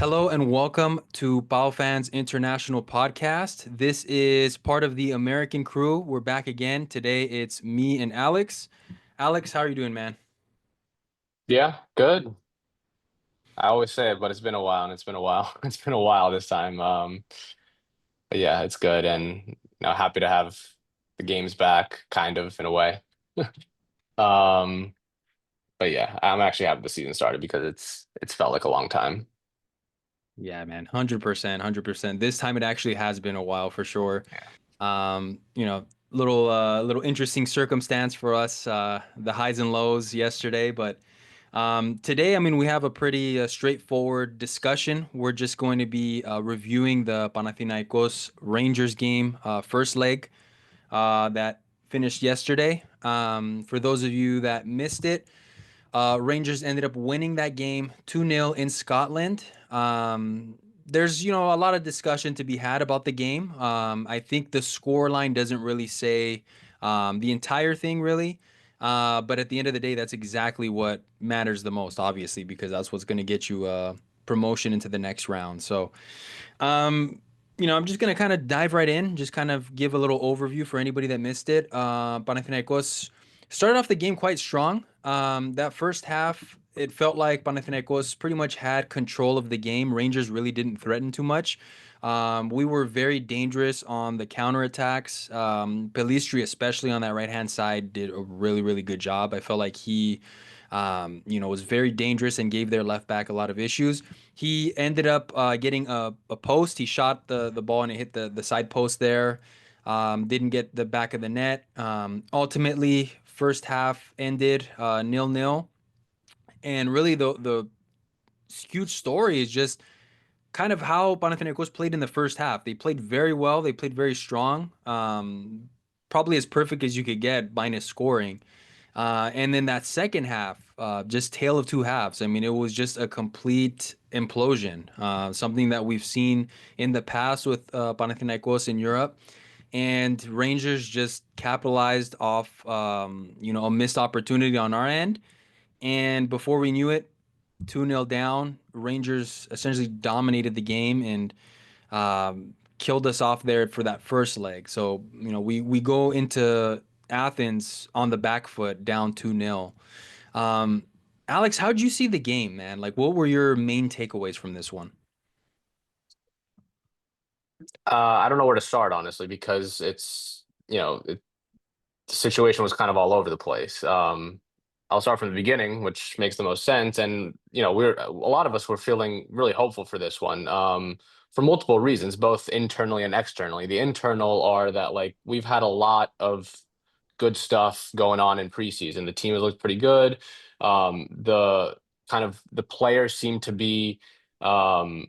Hello and welcome to PAO Fans International podcast. This is part of the American crew. We're back again. Today it's me and Alex. Alex, how are you doing, man? Yeah, good. I always say it, but it's been a while, and it's been a while. It's been a while this time. But yeah, it's good, and happy to have the games back, kind of in a way. Um, but yeah, I'm actually happy the season started because it's felt like a long time. Yeah, man, 100%, 100%. This time it actually has been a while for sure. Yeah. Little interesting circumstance for us, the highs and lows yesterday, but today, I mean, we have a pretty straightforward discussion. We're just going to be reviewing the Panathinaikos Rangers game, first leg. That finished yesterday. For those of you that missed it, Rangers ended up winning that game 2-0 in Scotland. There's, a lot of discussion to be had about the game. I think the score line doesn't really say the entire thing, really. But at the end of the day, that's exactly what matters the most, obviously, because that's what's going to get you promotion into the next round. So, I'm just gonna kind of dive right in, just kind of give a little overview for anybody that missed it. Panathinaikos started off the game quite strong. That first half, it felt like Panathinaikos pretty much had control of the game. Rangers really didn't threaten too much. We were very dangerous on the counterattacks. Pelistri, especially on that right hand side, did a really, really good job. I felt like he was very dangerous and gave their left back a lot of issues. He ended up getting a post. He shot the ball and it hit the side post there. Didn't get the back of the net. Ultimately, first half ended 0-0. And really, the huge story is just kind of how Panathinaikos played in the first half. They played very well. They played very strong. Probably as perfect as you could get, minus scoring. And then that second half, just tale of two halves. I mean, it was just a complete implosion. Something that we've seen in the past with Panathinaikos in Europe. And Rangers just capitalized off, a missed opportunity on our end. And before we knew it, 2-0 down. Rangers essentially dominated the game and killed us off there for that first leg. So, we go into Athens on the back foot down 2-0. Um, Alex, how'd you see the game, man? Like, what were your main takeaways from this one? I don't know where to start, honestly, because the situation was kind of all over the place. I'll start from the beginning, which makes the most sense. And a lot of us were feeling really hopeful for this one, for multiple reasons, both internally and externally. The internal are that like we've had a lot of good stuff going on in preseason. The team has looked pretty good. The kind of the players seem to be um,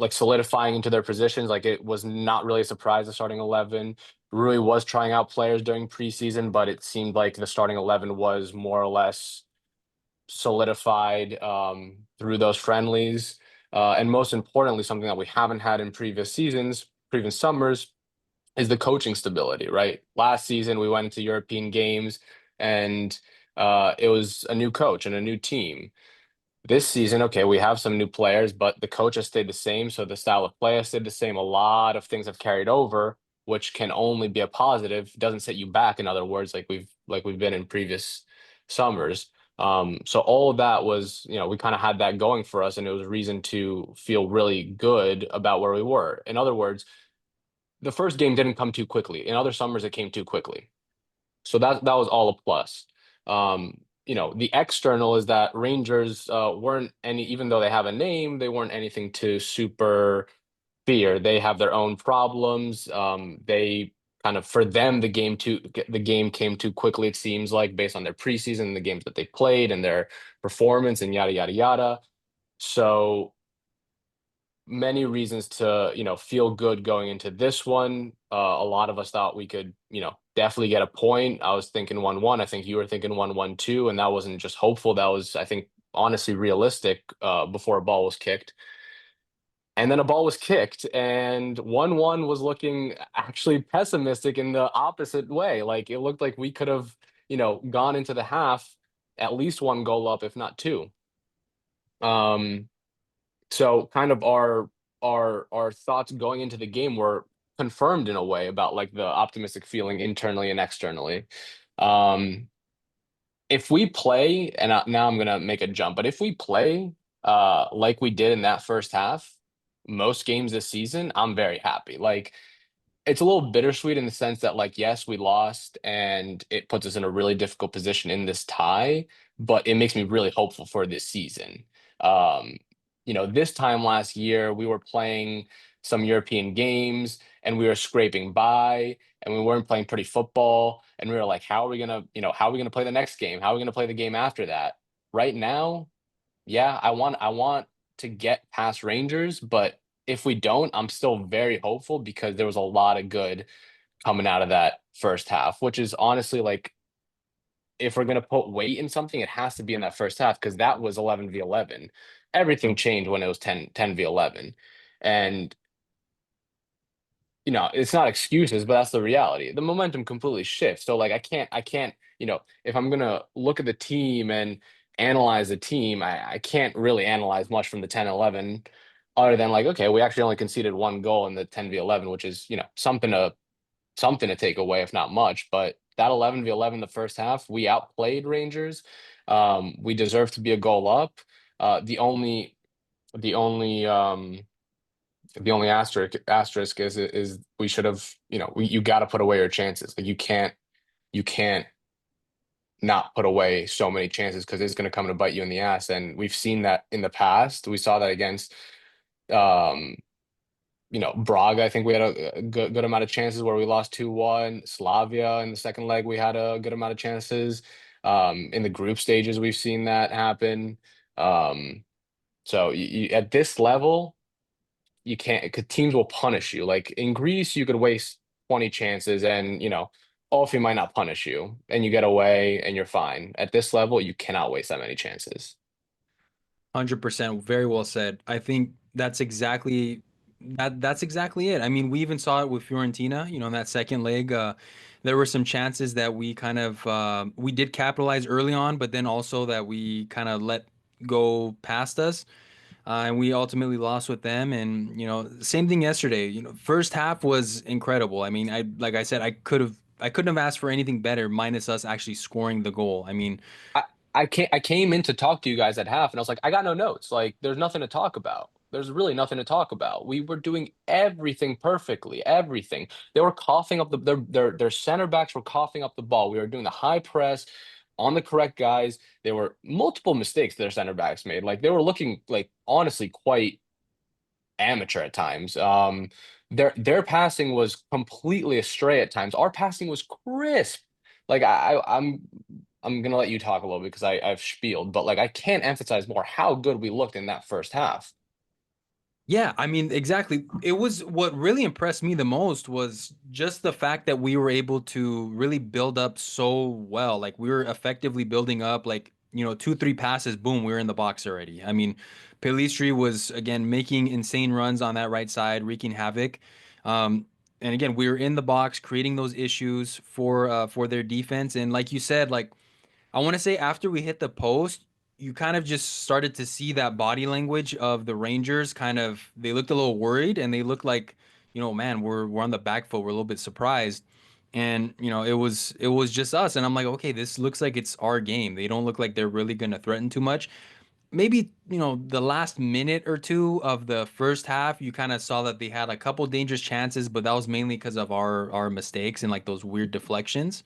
like solidifying into their positions. Like it was not really a surprise the starting 11. Rui was trying out players during preseason, but it seemed like the starting 11 was more or less solidified through those friendlies. And most importantly, something that we haven't had in previous seasons, previous summers, is the coaching stability, right? Last season, we went into European games and it was a new coach and a new team. This season, okay, we have some new players, but the coach has stayed the same. So the style of play has stayed the same. A lot of things have carried over, which can only be a positive. It doesn't set you back, in other words, like we've been in previous summers. So all of that was, we kind of had that going for us, and it was a reason to feel really good about where we were. In other words, the first game didn't come too quickly. In other summers, it came too quickly. So that was all a plus. The external is that Rangers weren't any, even though they have a name, they weren't anything to super fear. They have their own problems. They kind of for them the game came too quickly. It seems like based on their preseason, the games that they played, and their performance, and yada yada yada. So many reasons to feel good going into this one. A lot of us thought we could definitely get a point. I was thinking 1-1. I think you were thinking 1-1 too, and that wasn't just hopeful. That was, I think, honestly realistic before a ball was kicked. And then a ball was kicked, and 1-1 was looking actually pessimistic in the opposite way. Like it looked like we could have gone into the half at least one goal up, if not two. Um, So kind of our thoughts going into the game were confirmed in a way about like the optimistic feeling internally and externally. Um, if we play, and now I'm gonna make a jump, but if we play like we did in that first half, most games this season, I'm very happy. Like it's a little bittersweet in the sense that, like, yes, we lost and it puts us in a really difficult position in this tie, but it makes me really hopeful for this season. Um, this time last year, we were playing some European games and we were scraping by and we weren't playing pretty football. And we were like, how are we gonna play the next game? How are we gonna play the game after that? Right now, yeah, I want to get past Rangers, but if we don't, I'm still very hopeful because there was a lot of good coming out of that first half, which is honestly like if we're gonna put weight in something, it has to be in that first half because that was 11v11. Everything changed when it was 10v11. And it's not excuses, but that's the reality. The momentum completely shifts. So like I can't, if I'm gonna look at the team and analyze the team, I can't really analyze much from the 10-11 other than like, okay, we actually only conceded one goal in the 10v11, which is, something to take away, if not much. But that 11v11 the first half, we outplayed Rangers. We deserve to be a goal up. The only the only asterisk is we should have, you got to put away your chances. Like you can't not put away so many chances because it's going to come to bite you in the ass. And we've seen that in the past. We saw that against um Braga. I think we had a good amount of chances where we lost 2-1. Slavia in the second leg, we had a good amount of chances. In the group stages, we've seen that happen. Um, so at this level, you can't, 'cause teams will punish you. Like in Greece, you could waste 20 chances and, Alfie might not punish you and you get away and you're fine. At this level, you cannot waste that many chances. 100%, very well said. I think that's exactly it. I mean, we even saw it with Fiorentina, in that second leg. There were some chances that we kind of we did capitalize early on, but then also that we kind of let go past us. And we ultimately lost with them. And same thing yesterday. First half was incredible. I mean, like I said, I couldn't have asked for anything better, minus us actually scoring the goal. I mean, I I came in to talk to you guys at half, and I was like, I got no notes. Like, there's nothing to talk about. There's really nothing to talk about. We were doing everything perfectly, everything. They were coughing up their center backs were coughing up the ball. We were doing the high press on the correct guys. There were multiple mistakes their center backs made. Like they were looking like honestly quite amateur at times. Their passing was completely astray at times. Our passing was crisp. Like I'm gonna let you talk a little bit because I've spieled, but like I can't emphasize more how good we looked in that first half. yeah, I mean, exactly. It was what really impressed me the most was just the fact that we were able to really build up so well. Like we were effectively building up, like, two, three passes, boom, we were in the box already. I mean, Pelistri was again making insane runs on that right side, wreaking havoc. And again, we were in the box, creating those issues for their defense. And like you said, like I want to say after we hit the post, you kind of just started to see that body language of the Rangers kind of they looked a little worried and they looked like, man, we're on the back foot. We're a little bit surprised. And, it was just us. And I'm like, okay, this looks like it's our game. They don't look like they're really gonna threaten too much. Maybe, the last minute or two of the first half, you kind of saw that they had a couple dangerous chances, but that was mainly because of our mistakes and like those weird deflections.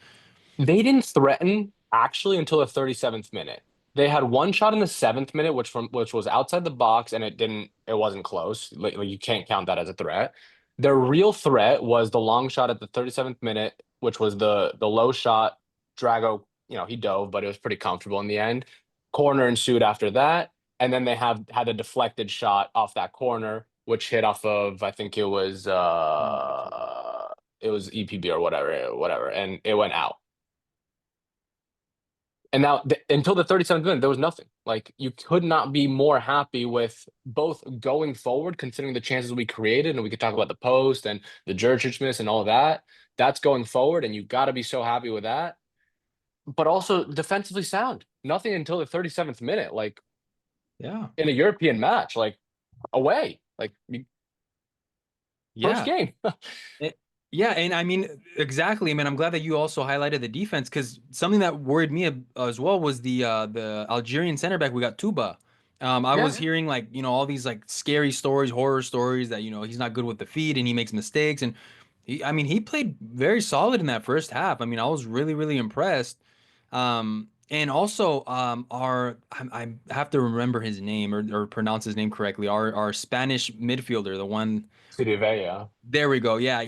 They didn't threaten actually until the 37th minute. They had one shot in the 7th minute, which was outside the box, and it wasn't close. Like, you can't count that as a threat. Their real threat was the long shot at the 37th minute, which was the low shot. Drago, he dove, but it was pretty comfortable in the end. Corner ensued after that, and then they have had a deflected shot off that corner, which hit off of I think it was EPB or whatever, and it went out. And now, until the 37th minute, there was nothing. Like, you could not be more happy with both going forward, considering the chances we created. And we could talk about the post and the Jurčić miss and all that. That's going forward. And you got to be so happy with that. But also defensively sound. Nothing until the 37th minute, like Yeah. in a European match. Like, away, first Yeah. game. Eh, Yeah, and I mean exactly. I mean, I'm glad that you also highlighted the defense because something that worried me as well was the Algerian center back we got Tuba. I was Yeah, hearing like all these like scary stories, horror stories that he's not good with the feet and he makes mistakes and I mean he played very solid in that first half. I mean I was really impressed. And also I have to remember his name or pronounce his name correctly. Our Spanish midfielder, the one. Sirivea. There we go. Yeah,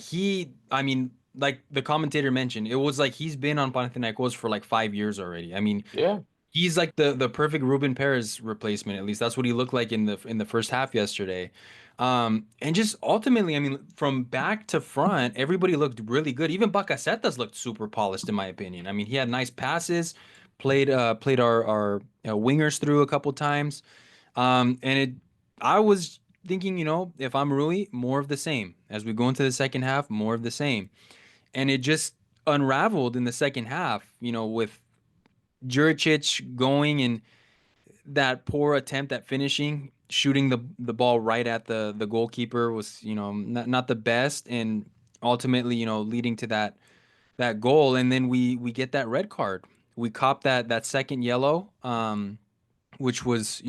I mean, like the commentator mentioned, it was like he's been on Panathinaikos for like 5 years already. I mean, Yeah, he's like the perfect Ruben Perez replacement. At least that's what he looked like in the first half yesterday. And just ultimately, I mean, from back to front, everybody looked really good. Even Bacacetas looked super polished, in my opinion. I mean, he had nice passes, played our wingers through a couple times. I was thinking, if I'm Rui, more of the same. As we go into the second half, more of the same. And it just unraveled in the second half, with Juricic going and that poor attempt at finishing, shooting the ball right at the goalkeeper was, not the best and ultimately, leading to that goal. And then we get that red card. We cop that second yellow, which was,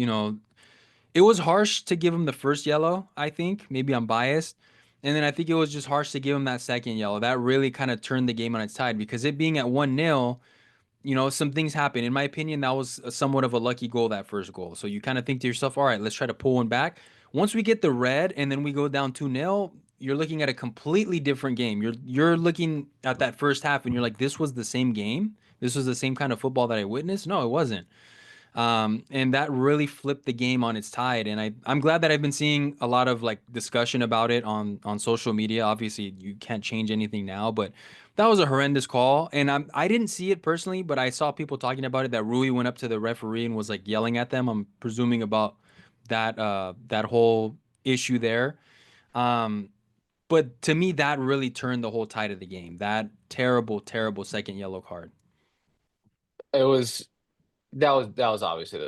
it was harsh to give him the first yellow, I think. Maybe I'm biased. And then I think it was just harsh to give him that second yellow. That really kind of turned the game on its tide because it being at 1-0, some things happen. In my opinion, that was somewhat of a lucky goal, that first goal. So you kind of think to yourself, all right, let's try to pull one back. Once we get the red and then we go down 2-0, you're looking at a completely different game. You're looking at that first half and you're like, this was the same game. This was the same kind of football that I witnessed. No, it wasn't. And that really flipped the game on its tide. And I'm glad that I've been seeing a lot of like discussion about it on social media. Obviously, you can't change anything now, but that was a horrendous call. And I didn't see it personally, but I saw people talking about it that Rui went up to the referee and was like yelling at them. I'm presuming about that whole issue there. Um, but to me, that really turned the whole tide of the game. That terrible second yellow card. it was that was obviously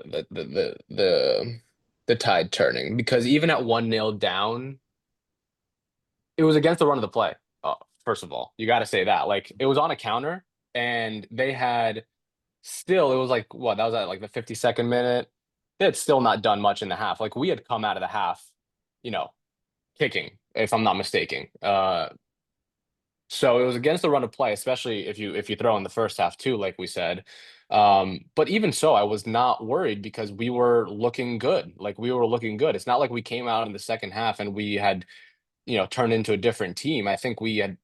the tide turning because even at 1-0 down, it was against the run of the play. First of all, you got to say that. Like it was on a counter, and they had still. It was like what that was at like the 52nd minute. They had still not done much in the half. Like we had come out of the half, you know, kicking, if I'm not mistaken. So it was against the run of play, especially if you throw in the first half too, like we said. But even so, I was not worried because we were looking good. Like we were looking good. It's not like we came out in the second half and we had turned into a different team. I think we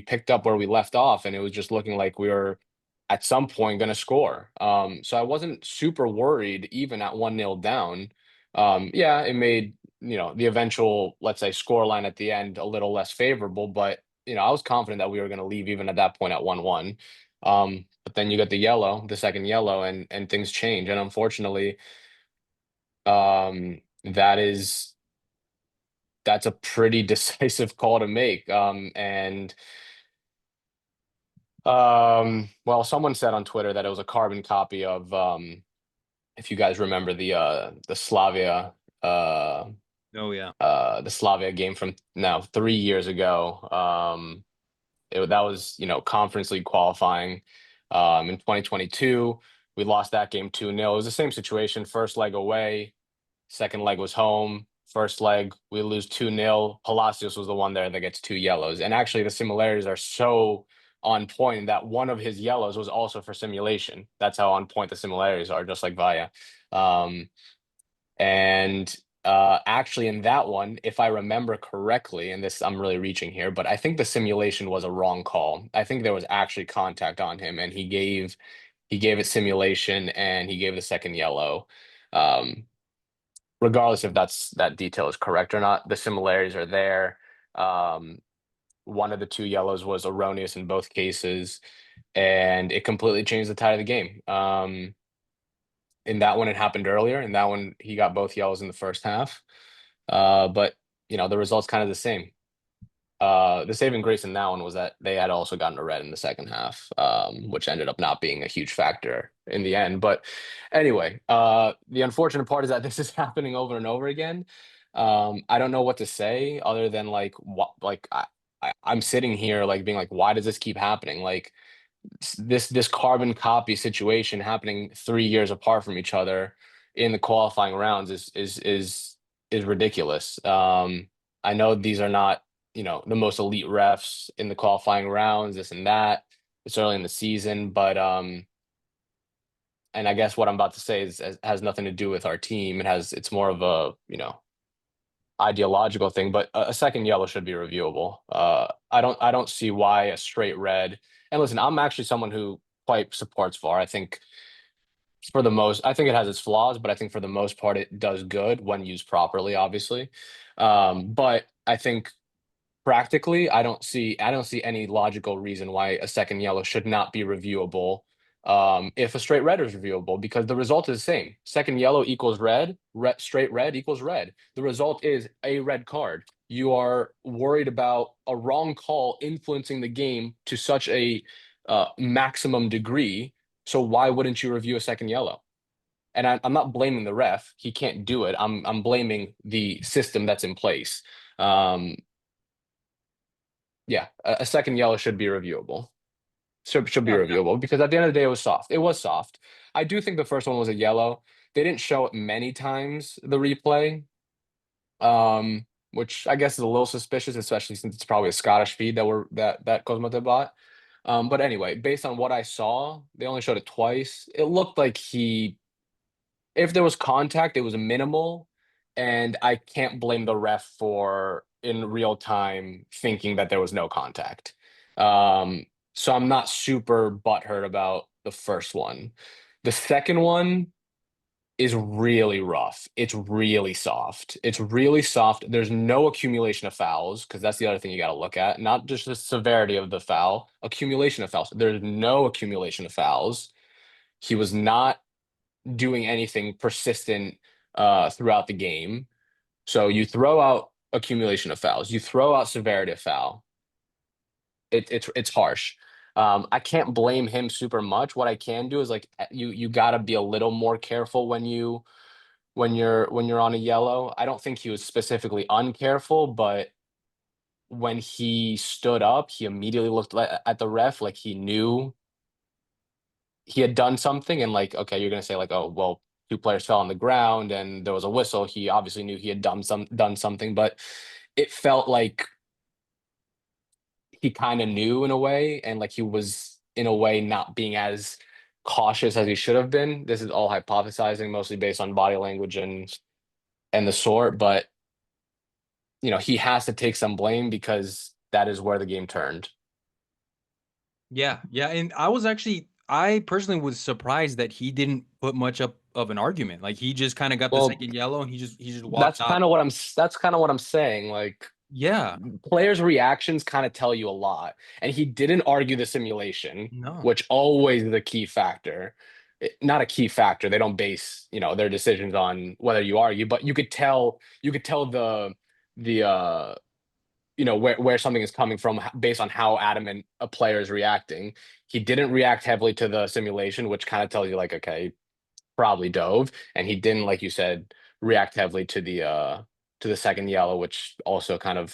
picked up where we left off, and it was just looking like we were at some point going to score. So I wasn't super worried even at 1-0 down. Yeah, it made the eventual, let's say, score line at the end a little less favorable, but I was confident that we were going to leave even at that point at 1-1. But then you get the second yellow, and things change. And unfortunately, that's a pretty decisive call to make. Well, someone said on Twitter that it was a carbon copy of, if you guys remember uh, Oh yeah. the Slavia game from now 3 years ago. That was, Conference League qualifying, in 2022. We lost that game 2-0. It was the same situation. First leg away, second leg was home. First leg, we lose 2-0. Palacios was the one there that gets two yellows. And actually, the similarities are so on point that one of his yellows was also for simulation. That's how on point the similarities are, just like Vaya. Um, and actually, in that one, if I remember correctly, and this I'm really reaching here, but I think the simulation was a wrong call. I think there was actually contact on him, and he gave it simulation, and he gave the second yellow. Um, Regardless if that detail is correct or not, the similarities are there. Um, One of the two yellows was erroneous in both cases, and it completely changed the tide of the game. In that one, it happened earlier. In that one, he got both yellows in the first half. But the result's kind of the same. The saving grace in that one was that they had also gotten a red in the second half, which ended up not being a huge factor in the end. But anyway, the unfortunate part is that this is happening over and over again. I don't know what to say other than like what like I'm sitting here like being like, why does this keep happening? Like this carbon copy situation happening 3 years apart from each other in the qualifying rounds is ridiculous. I know these are not, the most elite refs in the qualifying rounds, this and that. It's early in the season, but and I guess what I'm about to say has nothing to do with our team. It's more of a, ideological thing, but a second yellow should be reviewable. I don't see why a straight red. And listen, I'm actually someone who quite supports VAR. I think it has its flaws, but I think for the most part it does good when used properly, obviously. But I think practically, I don't see any logical reason why a second yellow should not be reviewable if a straight red is reviewable, because the result is the same. Second yellow equals red, straight red equals red. The result is a red card. You are worried about a wrong call influencing the game to such a maximum degree. So why wouldn't you review a second yellow? And I'm not blaming the ref. He can't do it. I'm blaming the system that's in place. Um, yeah, a second yellow should be reviewable. Should be Yeah, reviewable because at the end of the day, it was soft. It was soft. I do think the first one was a yellow. They didn't show it many times, the replay, which I guess is a little suspicious, especially since it's probably a Scottish feed that Cosmote bought. But anyway, based on what I saw, they only showed it twice. It looked like if there was contact, it was minimal, and I can't blame the ref for in real time thinking that there was no contact. Um, so I'm not super butthurt about the first one. The second one is really rough. It's really soft. It's really soft. There's no accumulation of fouls because that's the other thing you got to look at, not just the severity of the foul, accumulation of fouls. There's no accumulation of fouls. He was not doing anything persistent throughout the game. So you throw out accumulation of fouls, you throw out severity of foul. It's harsh. I can't blame him super much. What I can do is like you got to be a little more careful when you're on a yellow. I don't think he was specifically uncareful, but when he stood up, he immediately looked at the ref like he knew he had done something, and like, okay, you're gonna say like, oh well, two players fell on the ground and there was a whistle. He obviously knew he had done something, but it felt like he kind of knew in a way, and like he was in a way not being as cautious as he should have been. This is all hypothesizing, mostly based on body language and the sort, but he has to take some blame because that is where the game turned. yeah, and I personally was surprised that he didn't put much up of an argument. Like he just kind of got the Well, second yellow and he just walked that's off. kind of what I'm saying. Like Yeah, players' reactions kind of tell you a lot. And he didn't argue the simulation, no, which always is a key factor. Not a key factor. They don't base, their decisions on whether you argue, but you could tell the where something is coming from based on how adamant a player is reacting. He didn't react heavily to the simulation, which kind of tells you like, okay, probably dove, and he didn't, like you said, react heavily to the second yellow, which also kind of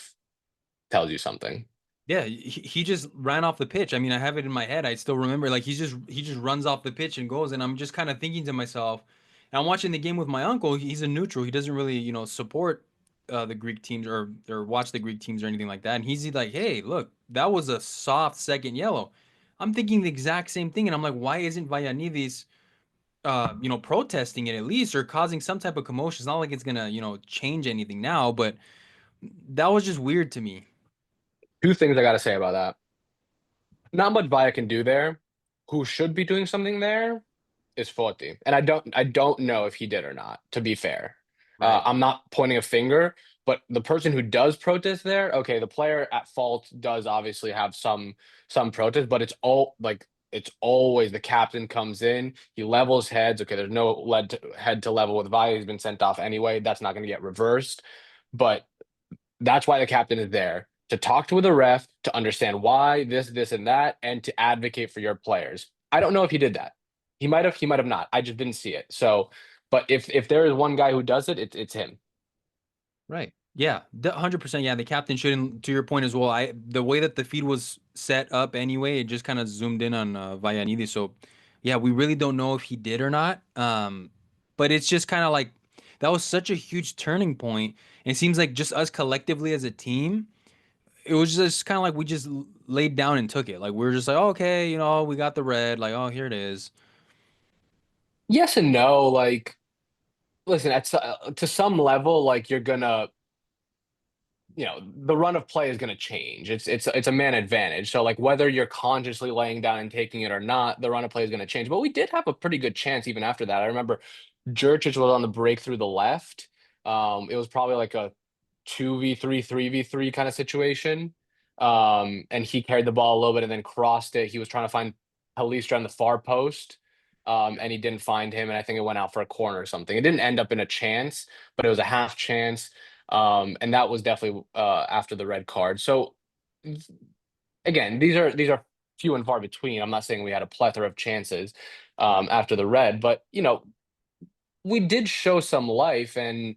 tells you something. yeah, he just ran off the pitch. I mean, I have it in my head. I still remember like he just runs off the pitch and goes, and I'm just kind of thinking to myself, and I'm watching the game with my uncle. He's a neutral. He doesn't really support the Greek teams or watch the Greek teams or anything like that. And he's like, hey, look, that was a soft second yellow. I'm thinking the exact same thing, and I'm like, why isn't Valladolid protesting it at least or causing some type of commotion? It's not like it's gonna, change anything now, but that was just weird to me. Two things I got to say about that. Not much Vaya can do there. Who should be doing something there is Foti, and I don't know if he did or not. To be fair, Right. I'm not pointing a finger, but the person who does protest there, okay, the player at fault does obviously have some protest, but it's always the captain comes in, he levels heads. Okay, there's no head to level with Vaya. He's been sent off anyway. That's not going to get reversed, but that's why the captain is there to talk to the ref, to understand why this, and that, and to advocate for your players. I don't know if he did that. He might have not. I just didn't see it. So, but if there is one guy who does it, it's him. Right. Yeah, 100%. Yeah, the captain shouldn't. To your point as well, the way that the feed was set up anyway, it just kind of zoomed in on Vallanidi. So, yeah, we really don't know if he did or not. But it's just kind of like that was such a huge turning point. And it seems like just us collectively as a team, it was just kind of like we just laid down and took it. Like we were just like, oh, okay, we got the red. Like, oh, here it is. Yes and no. Like, listen, to some level, like you're gonna, the run of play is gonna change. It's a man advantage. So like whether you're consciously laying down and taking it or not, the run of play is gonna change. But we did have a pretty good chance even after that. I remember Jurčić was on the break through the left. It was probably like a 2v3, 3v3 kind of situation. And he carried the ball a little bit and then crossed it. He was trying to find Palistra on the far post. And he didn't find him, and I think it went out for a corner or something. It didn't end up in a chance, but it was a half chance. And that was definitely after the red card. So again, these are few and far between. I'm not saying we had a plethora of chances after the red, but we did show some life, and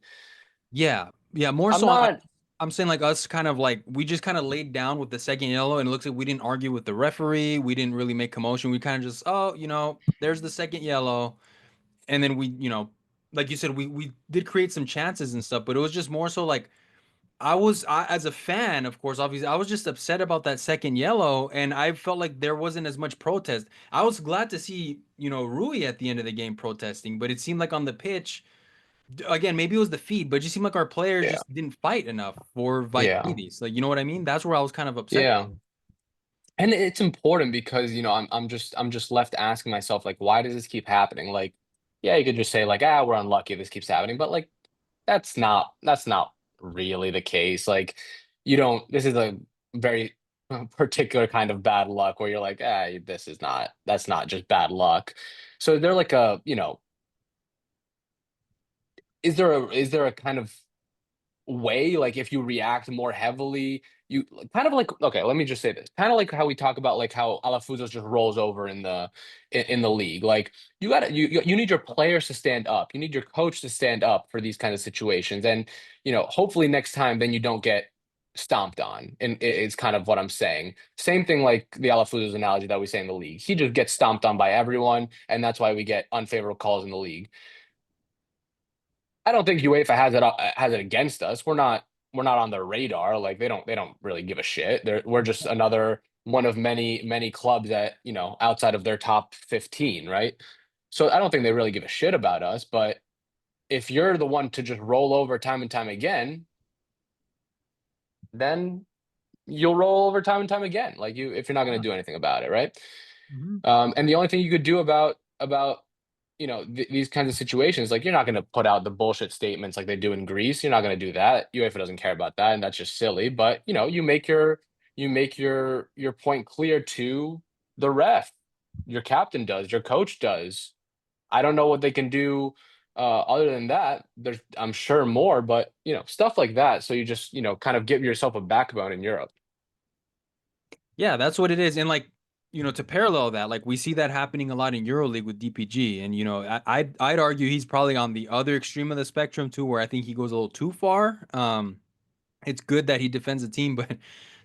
Yeah, yeah, more I'm so. not. I'm saying like us kind of like we just kind of laid down with the second yellow and it looks like we didn't argue with the referee. We didn't really make commotion. We kind of just, oh, there's the second yellow. And then like you said, we did create some chances and stuff, but it was just more so like as a fan, of course, obviously, I was just upset about that second yellow and I felt like there wasn't as much protest. I was glad to see, Rui at the end of the game protesting, but it seemed like on the pitch, again, maybe it was the feed, but it just seemed like our players Yeah, just didn't fight enough for yeah, Vaidis. Like, you know what I mean? That's where I was kind of upset. yeah. And it's important because I'm just left asking myself like, why does this keep happening? Like, yeah, you could just say like, we're unlucky this keeps happening, but like that's not really the case. Like, you don't. This is a very particular kind of bad luck where you're like, this is not. That's not just bad luck. So they're like is there a kind of way, like if you react more heavily, you kind of like, okay, let me just say this, kind of like how we talk about like how Alafusos just rolls over in the league. Like you need your players to stand up, you need your coach to stand up for these kind of situations, and hopefully next time then you don't get stomped on, and it's kind of what I'm saying. Same thing like the Alafusos analogy that we say in the league, he just gets stomped on by everyone, and that's why we get unfavorable calls in the league. I don't think UEFA has it against us. We're not on their radar. Like they don't really give a shit. We're just another one of many clubs that outside of their top 15, right? So I don't think they really give a shit about us. But if you're the one to just roll over time and time again, then you'll roll over time and time again. Like if you're not going to do anything about it, right? Mhm. And the only thing you could do about these kinds of situations, like you're not going to put out the bullshit statements like they do in Greece. You're not going to do that. UEFA doesn't care about that, and that's just silly. But you make your point clear to the ref. Your captain does. Your coach does. I don't know what they can do other than that. There's, I'm sure, more, but stuff like that. So you just kind of give yourself a backbone in Europe. Yeah, that's what it is. And like, to parallel that, like we see that happening a lot in EuroLeague with DPG. And I'd argue he's probably on the other extreme of the spectrum too, where I think he goes a little too far. It's good that he defends the team, but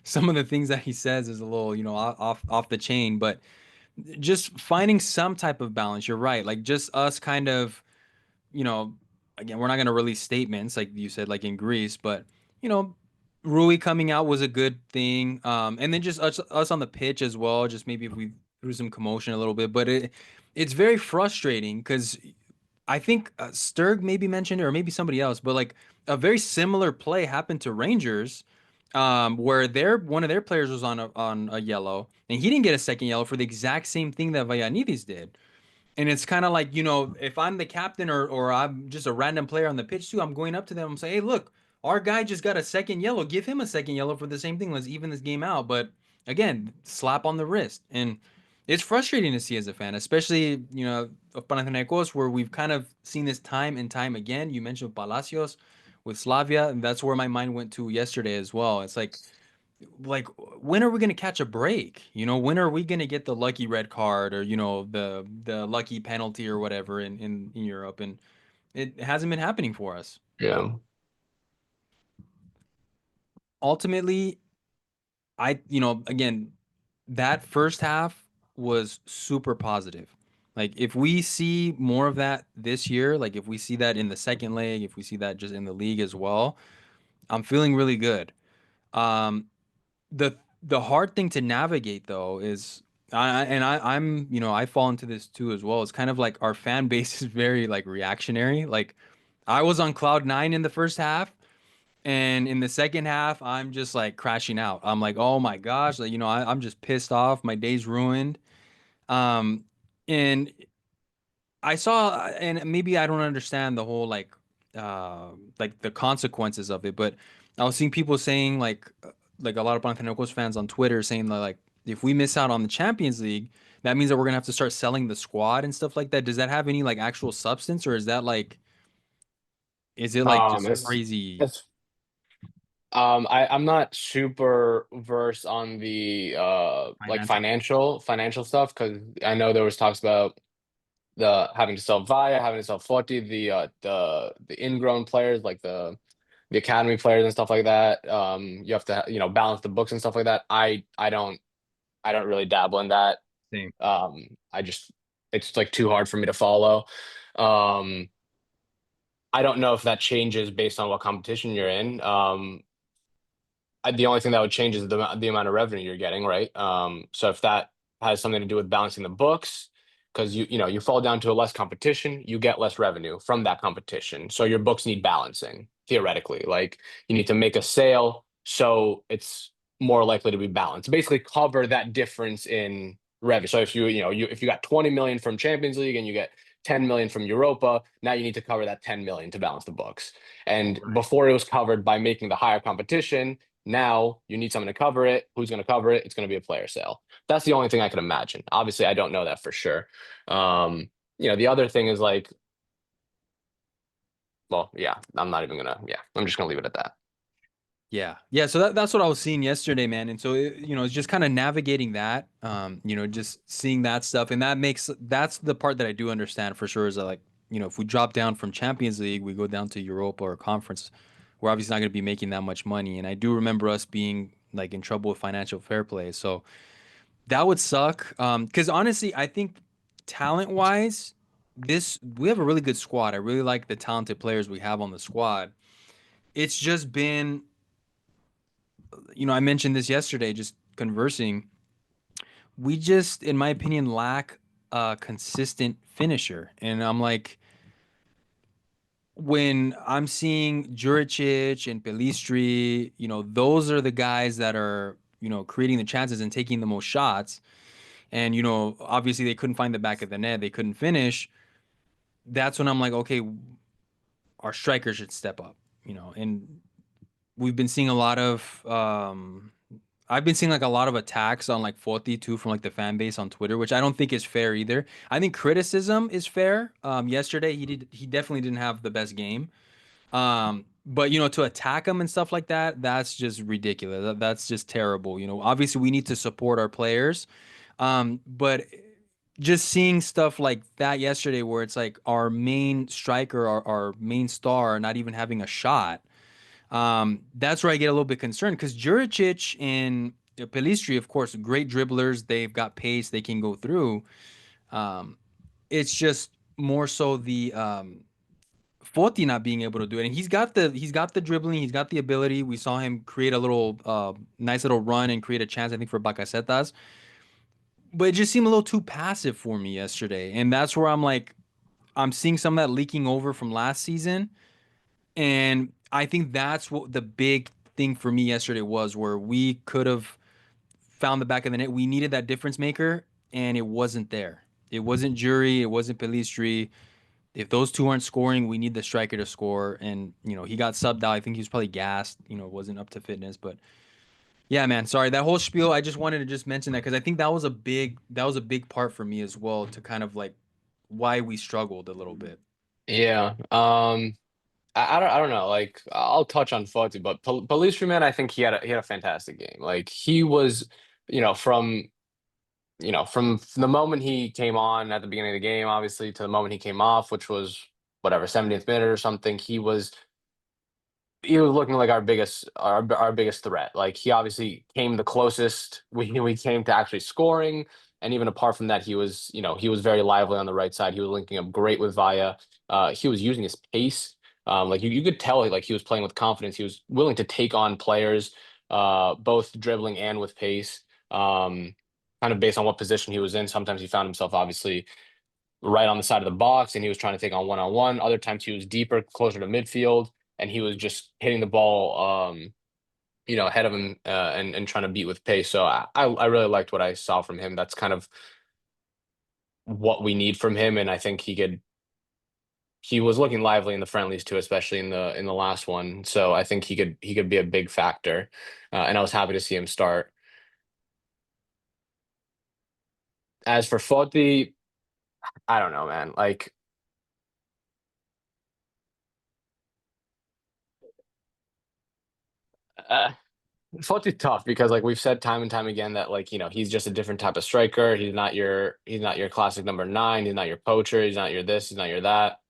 some of the things that he says is a little, off the chain. But just finding some type of balance. You're right. Like just us kind of, you know, again, we're not going to release statements like you said, like in Greece, but you know, Rui coming out was a good thing. And then just us on the pitch as well. Just maybe if we threw some commotion a little bit, but it's very frustrating because I think Sturg maybe mentioned it or maybe somebody else, but like a very similar play happened to Rangers, where one of their players was on a yellow and he didn't get a second yellow for the exact same thing that Vayanidis did. And it's kind of like, if I'm the captain or I'm just a random player on the pitch too, I'm going up to them and say, hey, look, our guy just got a second yellow. Give him a second yellow for the same thing. Let's even this game out. But again, slap on the wrist. And it's frustrating to see as a fan, especially, of Panathinaikos, where we've kind of seen this time and time again. You mentioned Palacios with Slavia, and that's where my mind went to yesterday as well. It's like when are we going to catch a break? When are we going to get the lucky red card or the lucky penalty or whatever in Europe? And it hasn't been happening for us. Yeah. ultimately, again, that first half was super positive. Like if we see more of that this year, like if we see that in the second leg, if we see that just in the league as well, I'm feeling really good. Um, the hard thing to navigate though is I'm I fall into this too as well. It's kind of like our fan base is very like reactionary. Like I was on cloud nine in the first half, and in the second half I'm just like crashing out. I'm like, oh my gosh, like I'm just pissed off. My day's ruined. Um, and I saw, and maybe I don't understand the whole like the consequences of it, but I was seeing people saying like a lot of Panathinaikos fans on Twitter saying that like if we miss out on the Champions League, that means that we're gonna have to start selling the squad and stuff like that. Does that have any like actual substance, or is that like is it like just It's crazy it's I'm not super versed on the like financial? financial stuff because I know there was talks about the having to sell Via, having to sell Forti, the ingrown players like the academy players and stuff like that. You have to balance the books and stuff like that. I don't really dabble in that. Same. I just it's like too hard for me to follow. Um, I don't know if that changes based on what competition you're in. The only thing that would change is the amount of revenue you're getting, right? So if that has something to do with balancing the books, because you fall down to a less competition, you get less revenue from that competition. So your books need balancing theoretically. Like you need to make a sale, so it's more likely to be balanced. Basically, cover that difference in revenue. So if you got 20 million from Champions League and you get 10 million from Europa, now you need to cover that 10 million to balance the books. And Right. before it was covered by making the higher competition, now you need someone to cover it. Who's going to cover it? It's going to be a player sale. That's the only thing I can imagine. Obviously, I don't know that for sure. The other thing is like, well, yeah, I'm just gonna leave it at that. Yeah. Yeah. So that's what I was seeing yesterday, man. And so, it's just kind of navigating that, just seeing that stuff. And that's the part that I do understand for sure is that, like, if we drop down from Champions League, we go down to Europa or conference, we're obviously not going to be making that much money. And I do remember us being like in trouble with financial fair play. So that would suck. Because honestly, I think talent wise, we have a really good squad. I really like the talented players we have on the squad. It's just been I mentioned this yesterday, just conversing. We just, in my opinion, lack a consistent finisher. And I'm like, when I'm seeing Juricic and Pelistri, those are the guys that are, creating the chances and taking the most shots. And, obviously they couldn't find the back of the net. They couldn't finish. That's when I'm like, okay, our striker should step up, and we've been seeing a lot of I've been seeing like a lot of attacks on like Forti too from like the fan base on Twitter, which I don't think is fair either. I think criticism is fair. Yesterday he definitely didn't have the best game. But to attack him and stuff like that, that's just ridiculous. That's just terrible. Obviously we need to support our players. But just seeing stuff like that yesterday where it's like our main striker, our main star not even having a shot, that's where I get a little bit concerned because Juricic and Pelistri, of course, great dribblers. They've got pace. They can go through. Um, it's just more so the Foti not being able to do it, and he's got the dribbling. He's got the ability. We saw him create a little nice little run and create a chance. I think for Bacacetas, but it just seemed a little too passive for me yesterday, and that's where I'm like, I'm seeing some of that leaking over from last season. And I think that's what the big thing for me yesterday was, where we could have found the back of the net. We needed that difference maker, and it wasn't there. It wasn't Jury, it wasn't Pelistri. If those two aren't scoring, we need the striker to score. And he got subbed out. I think he was probably gassed. Wasn't up to fitness. But yeah, man, sorry that whole spiel. I just wanted to just mention that because I think that was a big part for me as well to kind of like why we struggled a little bit. Yeah. I don't know. Like I'll touch on Foti, but Pellistri, man, I think he had a fantastic game. Like he was, you know, from from the moment he came on at the beginning of the game, obviously, to the moment he came off, which was whatever, 70th minute or something, he was he was looking like our biggest threat. Like he obviously came the closest we came to actually scoring, and even apart from that, he was very lively on the right side. He was linking up great with Vaya. He was using his pace. Like you could tell like he was playing with confidence. He was willing to take on players, both dribbling and with pace. Kind of based on what position he was in. Sometimes he found himself obviously right on the side of the box and he was trying to take on one. Other times he was deeper, closer to midfield, and he was just hitting the ball, ahead of him and trying to beat with pace. So I really liked what I saw from him. That's kind of what we need from him, and I think he was looking lively in the friendlies too, especially in the last one. So I think he could be a big factor, and I was happy to see him start. As for Foti, I don't know, man. Like. Uh, Foti's tough because like we've said time and time again that like he's just a different type of striker. He's not your classic number nine. He's not your poacher. He's not your this. He's not your that.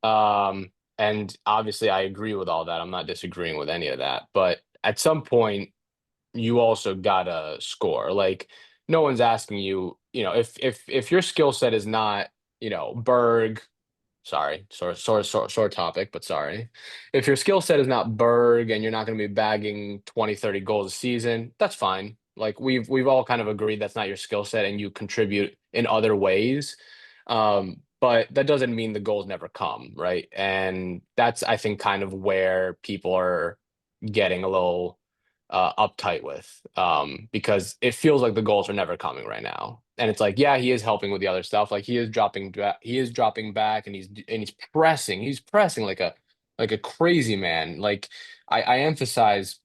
And obviously I agree with all that. I'm not disagreeing with any of that. But at some point you also gotta score. Like no one's asking you, if your skill set is not Berg. Sorry, sore topic, but sorry. If your skill set is not Berg and you're not going to be bagging 20, 30 goals a season, that's fine. Like we've all kind of agreed that's not your skill set and you contribute in other ways. But that doesn't mean the goals never come, right? And that's I think kind of where people are getting a little uptight with because it feels like the goals are never coming right now. And it's like, yeah, he is helping with the other stuff. Like he is dropping back, and he's pressing. He's pressing like a crazy man. Like I emphasize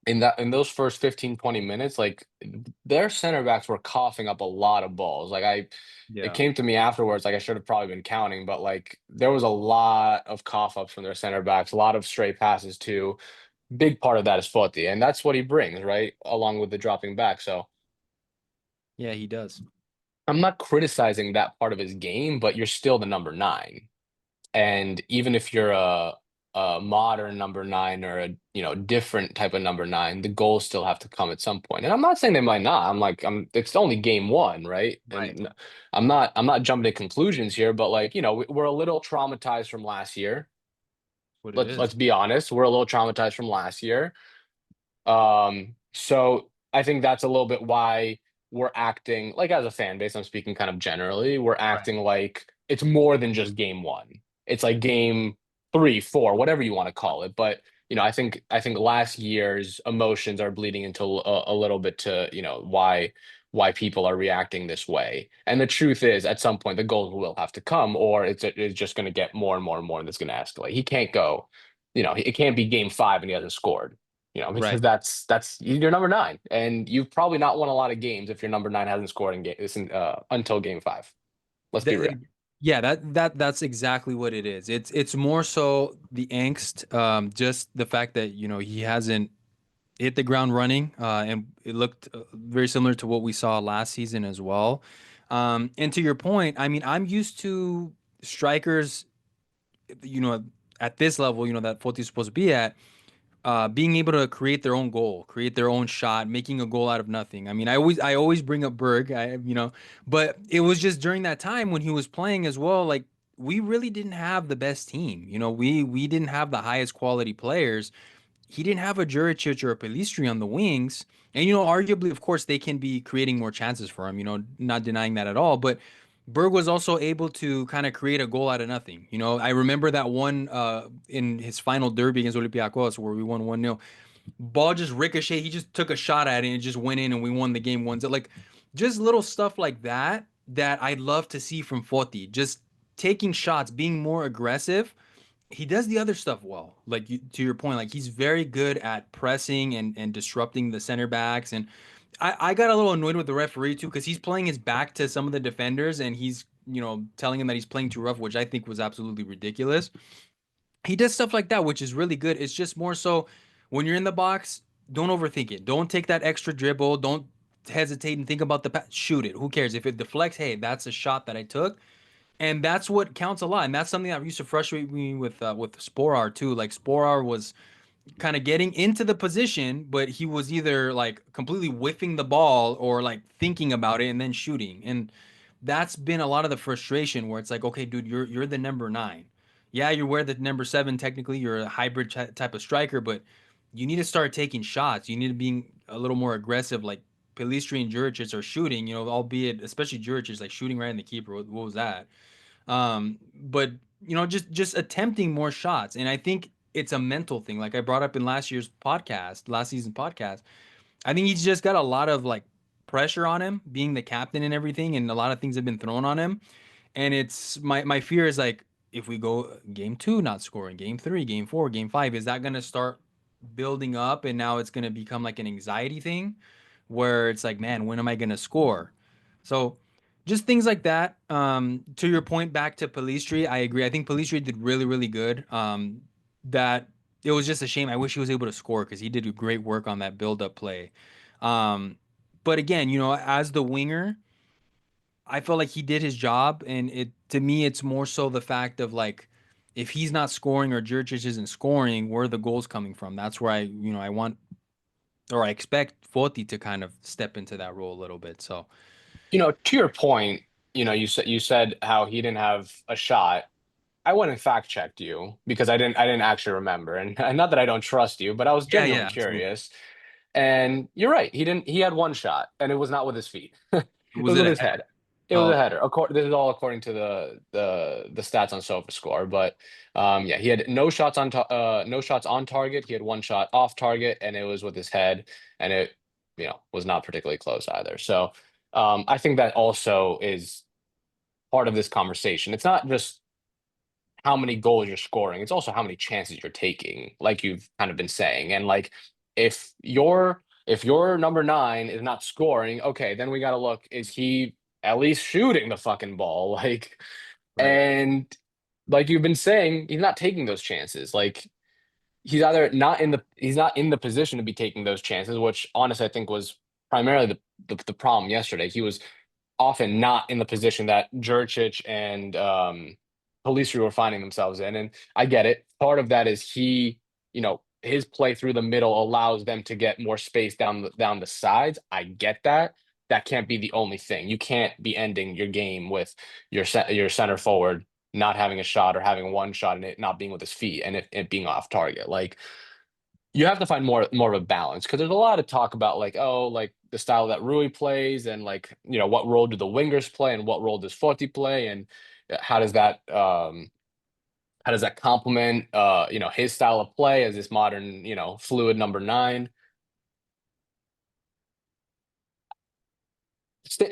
in those first 15 20 minutes, like their center backs were coughing up a lot of balls. It Yeah. came to me afterwards, like I should have probably been counting, but like there was a lot of cough ups from their center backs, a lot of stray passes too. Big part of that is Foti, and that's what he brings, right? Along with the dropping back. So Yeah, he does. I'm not criticizing that part of his game, but you're still the number nine. And even if you're a modern number nine or a different type of number nine, the goals still have to come at some point. And I'm not saying they might not. It's only game one, right? Right. And I'm not jumping to conclusions here, but like we're a little traumatized from last year. What it Let's is. be honest, we're a little traumatized from last year. So I think that's a little bit why we're acting like as a fan base, I'm speaking kind of generally, we're Right. acting like it's more than just game one. It's like game three, four, whatever you want to call it. But I think last year's emotions are bleeding into a little bit to, why people are reacting this way. And the truth is, at some point, the goals will have to come, or it's just going to get more and more and more, and it's going to escalate. He can't go, it can't be game five and he hasn't scored. Because Right. that's you're number nine, and you've probably not won a lot of games if your number nine hasn't scored until game five. Let's be real. The, yeah, that's exactly what it is. It's more so the angst, just the fact that he hasn't hit the ground running, and it looked very similar to what we saw last season as well. And to your point, I mean, I'm used to strikers, you know, at this level, that Foti is supposed to be at, being able to create their own goal, create their own shot, making a goal out of nothing. I mean, I always bring up Berg, but it was just during that time when he was playing as well. Like we really didn't have the best team. We didn't have the highest quality players. He didn't have a Juricic or a Pelistri on the wings. And arguably, of course, they can be creating more chances for him. Not denying that at all. But Berg was also able to kind of create a goal out of nothing. I remember that one in his final derby against Olympiacos where we won 1-0. Ball just ricocheted. He just took a shot at it and it just went in and we won the game 1-0. Like just little stuff like that I'd love to see from Foti. Just taking shots, being more aggressive. He does the other stuff well. Like to your point, like he's very good at pressing and disrupting the center backs. And I got a little annoyed with the referee too because he's playing his back to some of the defenders and he's telling him that he's playing too rough, which I think was absolutely ridiculous. He does stuff like that, which is really good. It's just more so when you're in the box, don't overthink it. Don't take that extra dribble. Don't hesitate and think about shoot it. Who cares if it deflects? Hey, that's a shot that I took. And that's what counts a lot. And that's something that used to frustrate me with Sporar too. Like Sporar was kind of getting into the position, but he was either like completely whiffing the ball or like thinking about it and then shooting. And that's been a lot of the frustration where it's like, okay, dude, you're the number nine. Yeah, you wear the number seven. Technically, you're a hybrid type of striker, but you need to start taking shots. You need to be a little more aggressive, like Pelistri and Juricic are shooting. You know, albeit especially Juricic like shooting right in the keeper. What was that? But you know, just attempting more shots, and I think it's a mental thing. Like I brought up in last season podcast. I think he's just got a lot of like pressure on him, being the captain and everything, and a lot of things have been thrown on him. And it's my fear is like if we go game two not scoring, game three, game four, game five, is that gonna start building up, and now it's gonna become like an anxiety thing, where it's like, man, when am I gonna score? So just things like that. To your point, back to Pelistri, I agree. I think Pelistri did really, really good. That it was just a shame. I wish he was able to score because he did great work on that build-up play. Um, but again, you know, as the winger, I felt like he did his job, and it to me, it's more so the fact of like, if he's not scoring or Jurcic isn't scoring, where are the goals coming from? That's where I want or I expect Foti to kind of step into that role a little bit. So To your point, you said how he didn't have a shot. I went and fact checked you because I didn't actually remember, and not that I don't trust you, but I was yeah, genuinely yeah, absolutely. curious. And you're right, he had one shot, and it was not with his feet. It Was was it with a his header? head. It was Oh, a header. This is all according to the stats on SofaScore. But yeah, he had no shots on target. He had one shot off target, and it was with his head, and it was not particularly close either. So I think that also is part of this conversation. It's not just how many goals you're scoring. It's also how many chances you're taking, like you've kind of been saying. And like if your number nine is not scoring, okay, then we gotta look, is he at least shooting the fucking ball? Like, right. and like you've been saying, he's not taking those chances. Like he's not in the position to be taking those chances, which honestly I think was primarily the problem yesterday. He was often not in the position that Jurcic and Pellistri were finding themselves in. And I get it. Part of that is his play through the middle allows them to get more space down the sides. I get that. That can't be the only thing. You can't be ending your game with your center forward not having a shot or having one shot and it not being with his feet and it being off target. Like you have to find more of a balance because there's a lot of talk about like, oh, like the style that Rui plays and like what role do the wingers play and what role does Foti play and how does that complement his style of play as this modern fluid number nine.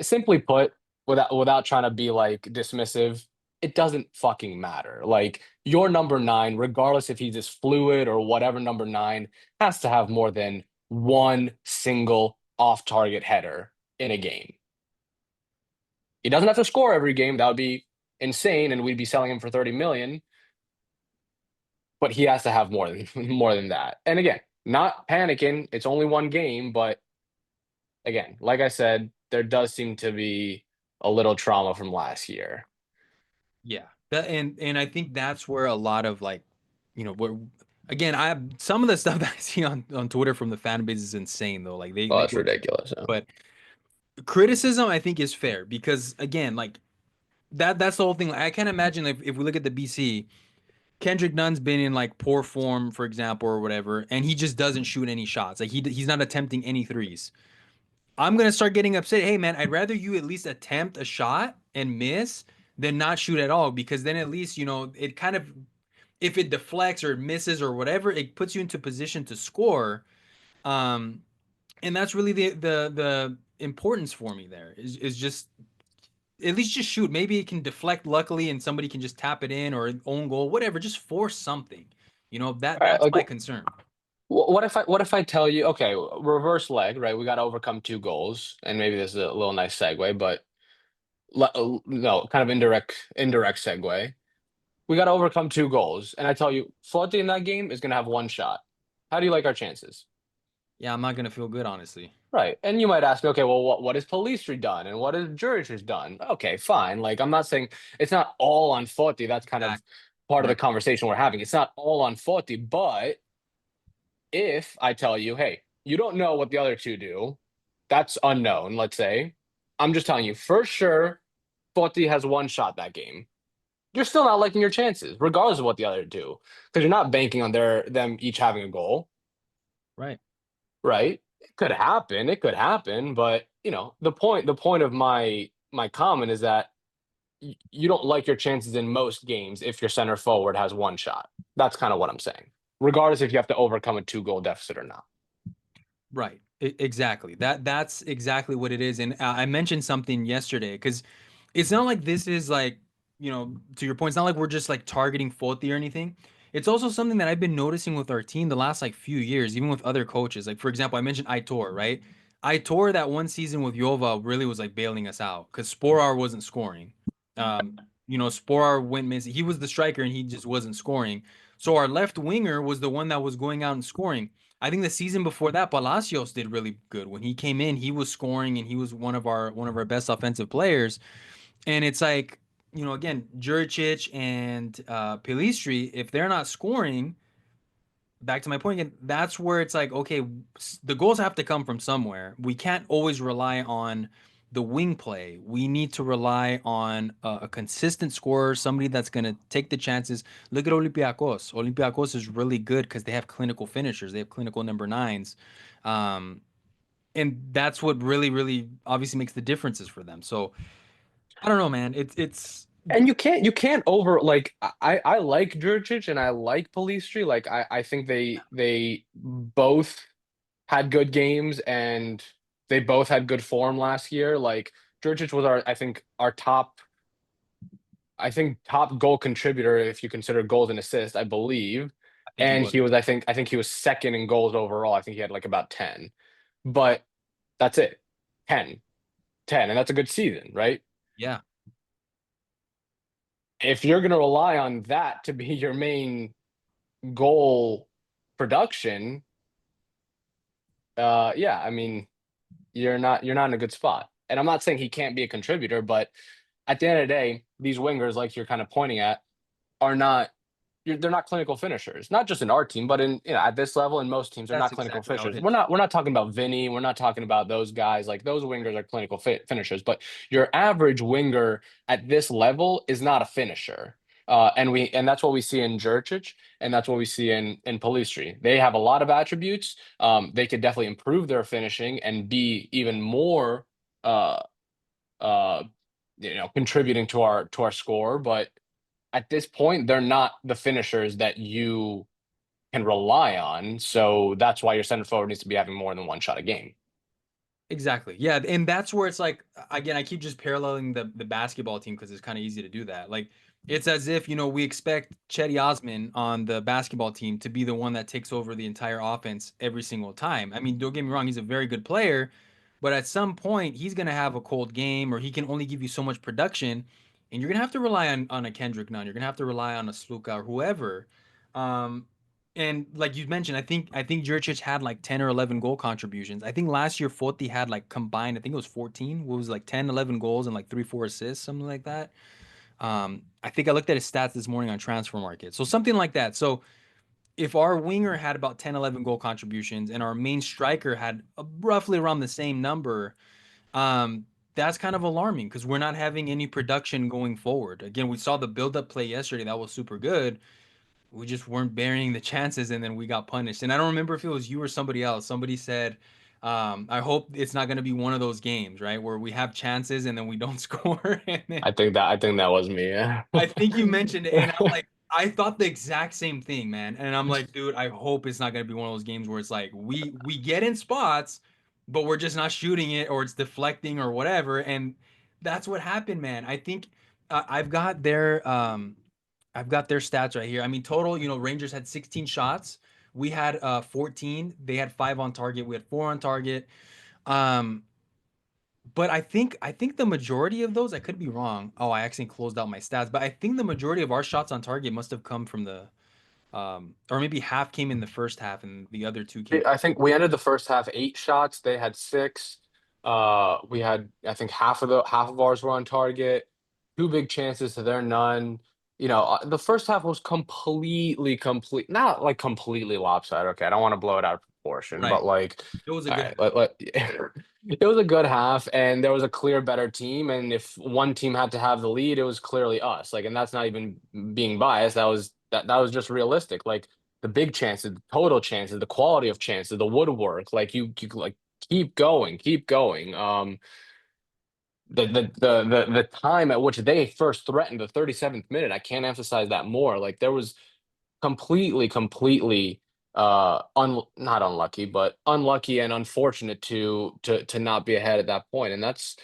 Simply put, without trying to be like dismissive, it doesn't fucking matter. Like your number nine, regardless if he's this fluid or whatever number nine, has to have more than one single off-target header in a game. He doesn't have to score every game. That would be insane, and we'd be selling him for 30 million. But he has to have more than more than that. And again, not panicking. It's only one game, but again, like I said, there does seem to be a little trauma from last year. Yeah. And I think that's where a lot of like, where again, I some of the stuff that I see on Twitter from the fan base is insane though. Like Oh, they that's go too far. ridiculous. But criticism I think is fair because again, like that's the whole thing. Like, I can't imagine if we look at the BC, Kendrick Nunn's been in like poor form, for example, or whatever, and he just doesn't shoot any shots. Like he's not attempting any threes. I'm gonna start getting upset. Hey man, I'd rather you at least attempt a shot and miss than not shoot at all because then at least it kind of, if it deflects or it misses or whatever, it puts you into position to score. Um, and that's really the importance for me there is just at least just shoot. Maybe it can deflect luckily and somebody can just tap it in or an own goal, whatever. Just force something. All right, That's like my concern. what if I tell you, okay, reverse leg, right? We got to overcome two goals, and maybe this is a little nice segue, but no, kind of indirect segue. We got to overcome two goals, and I tell you, Flotte in that game is going to have one shot. How do you like our chances? Yeah, I'm not gonna feel good, honestly. Right. And you might ask me, okay, well, what has Polistri done and what has Jurich done? Okay, fine. Like, I'm not saying it's not all on Foti. That's kind of Exactly. part of the Right. conversation we're having. It's not all on Foti, but if I tell you, hey, you don't know what the other two do, that's unknown, let's say. I'm just telling you, for sure, Foti has one shot that game. You're still not liking your chances, regardless of what the other do, because you're not banking on them each having a goal, Right. right? It could happen, but the point of my comment is that you don't like your chances in most games if your center forward has one shot. That's kind of what I'm saying, regardless if you have to overcome a 2 goal deficit or not. Right. Exactly. That's exactly what it is. And I mentioned something yesterday because it's not like this is like, to your point, it's not like we're just like targeting Foti or anything. It's also something that I've been noticing with our team the last like few years, even with other coaches. Like for example, I mentioned Aitor, right? Aitor that one season with Jova really was like bailing us out because Sporar wasn't scoring. Sporar went missing. He was the striker and he just wasn't scoring. So our left winger was the one that was going out and scoring. I think the season before that, Palacios did really good. When he came in, he was scoring and he was one of our best offensive players. And it's like, again, Juricic and Pelistri, if they're not scoring, back to my point again, that's where it's like, okay, the goals have to come from somewhere. We can't always rely on the wing play. We need to rely on a consistent scorer, somebody that's going to take the chances. Look at Olympiacos. Olympiacos is really good because they have clinical finishers. They have clinical number nines. Um, and that's what really, really obviously makes the differences for them. So I don't know, man. It's And you can't over like I like Jurcic and I like Pellistri. Like I think they both had good games and they both had good form last year. Like Jurcic was our I think our top I think top goal contributor if you consider goals and assists, I believe. I think he And was. he was I think he was second in goals overall. I think he had like about 10. But that's it. 10. 10 and that's a good season, right? Yeah, If you're going to rely on that to be your main goal production, yeah, I mean, you're not in a good spot. And I'm not saying he can't be a contributor, but at the end of the day, these wingers, like you're kind of pointing at, are not they're not clinical finishers. Not just in our team, but in at this level in most teams, they're that's not clinical exactly how it finishers. is. We're not talking about Vinny. We're not talking about those guys. Like those wingers are clinical finishers, but your average winger at this level is not a finisher. And that's what we see in Jurcic, and that's what we see in Palistri. They have a lot of attributes. They could definitely improve their finishing and be even more uh uh contributing to our score, but at this point, they're not the finishers that you can rely on. So that's why your center forward needs to be having more than one shot a game. Exactly. Yeah, and that's where it's like again, I keep just paralleling the basketball team because it's kind of easy to do that. Like it's as if, we expect Chetty Osman on the basketball team to be the one that takes over the entire offense every single time. I mean, don't get me wrong, he's a very good player, but at some point he's going to have a cold game or he can only give you so much production and you're going to have to rely on a Kendrick Nunn. You're going to have to rely on a Sluka or whoever. Um and like you mentioned, I think Jurcic had like 10 or 11 goal contributions. I think last year Foti had like combined, I think it was 14. What was like 10, 11 goals and like 3, 4 assists, something like that. I think I looked at his stats this morning on Transfer Market. So something like that. So if our winger had about 10, 11 goal contributions and our main striker had roughly around the same number, um, that's kind of alarming because we're not having any production going forward. Again, we saw the build-up play yesterday. That was super good. We just weren't burying the chances and then we got punished. And I don't remember if it was you or somebody else. Somebody said, I hope it's not going to be one of those games, right? Where we have chances and then we don't score. And then I think that was me. Yeah. I think you mentioned it. And I'm like, I thought the exact same thing, man. And I'm like, dude, I hope it's not going to be one of those games where it's like we get in spots, but we're just not shooting it or it's deflecting or whatever. And that's what happened, man. I think I've got their stats right here. I mean, total, Rangers had 16 shots. We had 14. They had 5 on target. We had 4 on target. Um, but I think the majority of those, I could be wrong. Oh, I actually closed out my stats, but I think the majority of our shots on target must have come from or maybe half came in the first half and the other two came. I think we ended the first half 8 shots. They had 6. We had, I think, half of ours were on target. 2 big chances to their none. The first half was not like completely lopsided. Okay, I don't want to blow it out of proportion, but Right. like, It was a all good right, half. it was a good half, and there was a clear better team. And if one team had to have the lead, it was clearly us. Like, and that's not even being biased. That was just realistic. Like the big chances, the total chances, the quality of chances, the woodwork. Like you like keep going, keep going. The time at which they first threatened the 37th minute, I can't emphasize that more. Like there was completely not unlucky, but unlucky and unfortunate to not be ahead at that point. And that's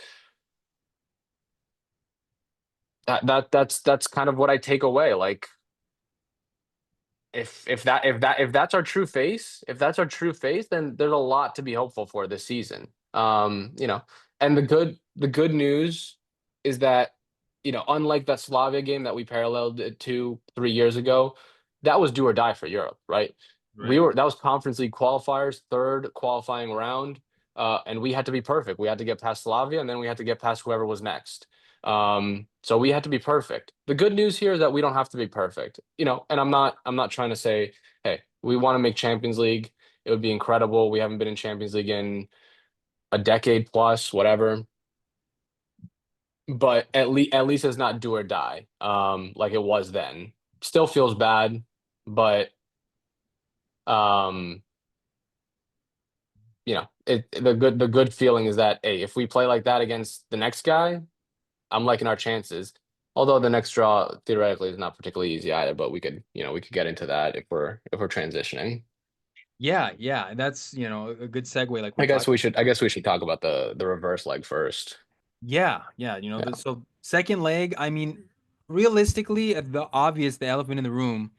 kind of what I take away. Like if that's our true face, if that's our true face, then there's a lot to be hopeful for this season. And the good news is that, unlike that Slavia game that we paralleled it to 3 years ago, that was do or die for Europe, right? Right. That was Conference League qualifiers, third qualifying round, and we had to be perfect. We had to get past Slavia, and then we had to get past whoever was next. So we had to be perfect. The good news here is that we don't have to be perfect, and I'm not trying to say, hey, we want to make Champions League. It would be incredible. We haven't been in Champions League in a decade plus, whatever. But at least it's not do or die, like it was then. Still feels bad, but um, the good feeling is that, hey, if we play like that against the next guy, I'm liking our chances. Although the next draw theoretically is not particularly easy either, but we could get into that if we're transitioning. Yeah, yeah, that's, a good segue like we're I guess talking. we should talk about the reverse leg first. Yeah, yeah, Yeah. so second leg, I mean, realistically, the elephant in the room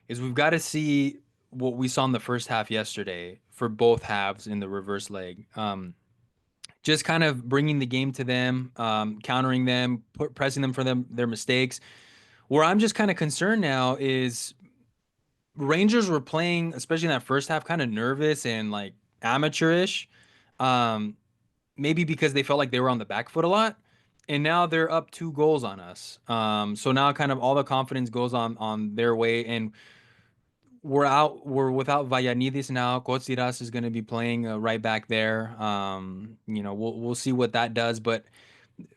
is we've got to see what we saw in the first half yesterday for both halves in the reverse leg. Just kind of bringing the game to them, countering them, pressing them for their mistakes. Where I'm just kind of concerned now is Rangers were playing, especially in that first half, kind of nervous and like amateurish. Um, Maybe because they felt like they were on the back foot a lot. And now they're up 2 goals on us. So now kind of all the confidence goes on their way, and we're without Vallanidis now. Kotsiras is going to be playing right back there. We'll see what that does, but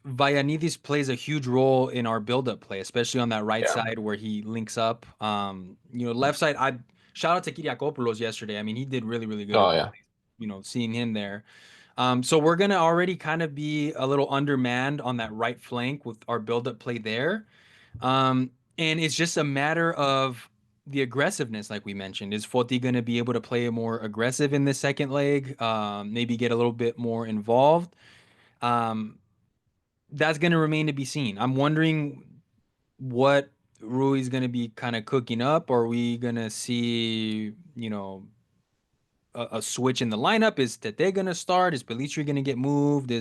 Vallanidis plays a huge role in our build-up play, especially on that right Yeah. side where he links up. Left side, I shout out to Kyriakopoulos yesterday. I mean, he did really, really good. Oh yeah. Seeing him there. So we're gonna already kind of be a little undermanned on that right flank with our build-up play there. And it's just a matter of the aggressiveness, like we mentioned. Is Foti gonna be able to play more aggressive in the second leg? Maybe get a little bit more involved. Um, that's gonna remain to be seen. I'm wondering what Rui's gonna be kind of cooking up. Are we gonna see, a switch in the lineup? Is Tete gonna start? Is Pelistri gonna get moved?